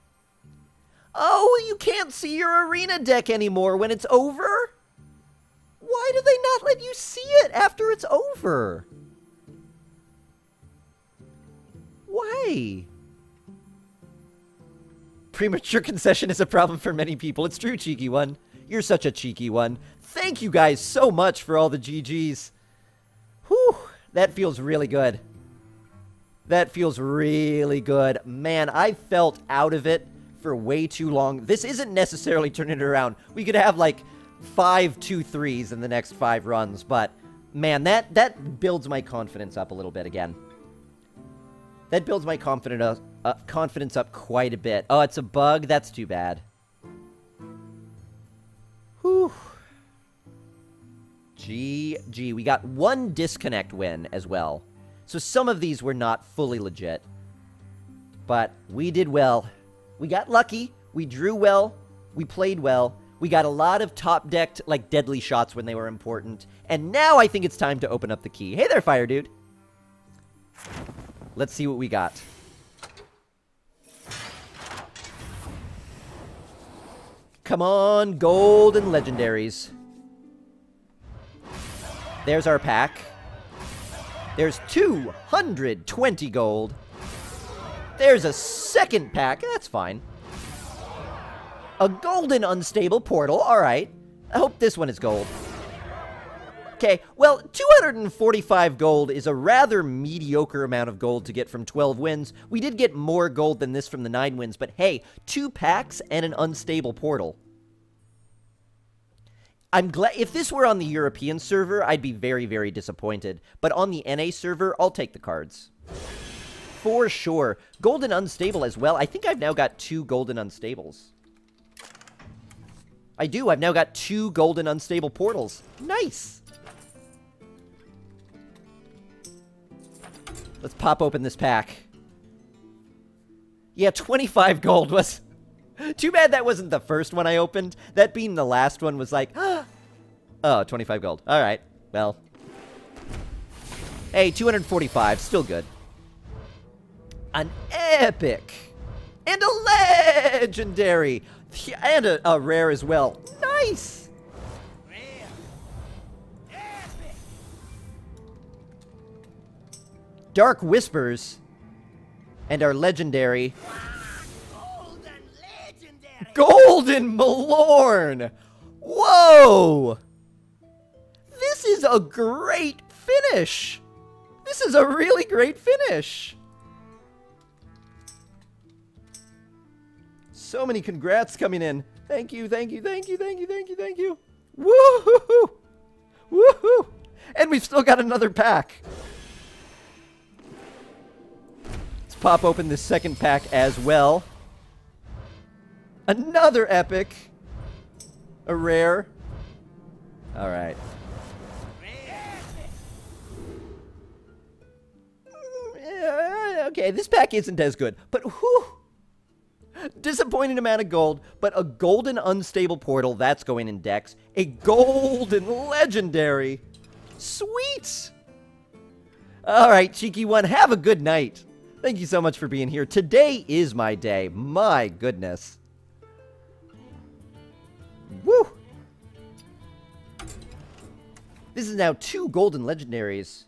Oh, you can't see your arena deck anymore when it's over? Why do they not let you see it after it's over? Why? Premature concession is a problem for many people. It's true, Cheeky One. You're such a cheeky one. Thank you guys so much for all the GGs. Whew, that feels really good. That feels really good. Man, I felt out of it for way too long. This isn't necessarily turning it around. We could have like 5 2-3s in the next 5 runs, but man, that builds my confidence up a little bit again. That builds my confidence up quite a bit. Oh, it's a bug? That's too bad. Whew. GG. We got 1 disconnect win as well. So some of these were not fully legit. But we did well. We got lucky. We drew well. We played well. We got a lot of top-decked, like, deadly shots when they were important. And now I think it's time to open up the key. Hey there, Fire Dude. Let's see what we got. Come on, gold and legendaries. There's our pack. There's 220 gold. There's a second pack. That's fine. A golden unstable portal. All right. I hope this one is gold. Okay, well, 245 gold is a rather mediocre amount of gold to get from 12 wins. We did get more gold than this from the 9 wins, but hey, 2 packs and an unstable portal. I'm glad, if this were on the European server, I'd be very, very disappointed. But on the NA server, I'll take the cards. For sure. Golden unstable as well. I think I've now got 2 golden unstables. I do. I've now got 2 golden unstable portals. Nice. Let's pop open this pack. Yeah, 25 gold was... Too bad that wasn't the first one I opened. That being the last one was like... Oh, 25 gold. Alright, well. Hey, 245. Still good. An epic. And a legendary. And a rare as well. Nice. Dark Whispers. And our legendary. Golden Malorn! Whoa! This is a great finish! This is a really great finish! So many congrats coming in. Thank you, thank you, thank you, thank you, thank you, thank you. Woohoo! Woohoo! And we've still got another pack. Let's pop open this second pack as well. Another epic. A rare. Alright. Okay, this pack isn't as good. But whew. Disappointing amount of gold. But a golden unstable portal. That's going in decks. A golden legendary. Sweet. Alright, Cheeky One. Have a good night. Thank you so much for being here. Today is my day. My goodness. Woo! This is now 2 golden legendaries.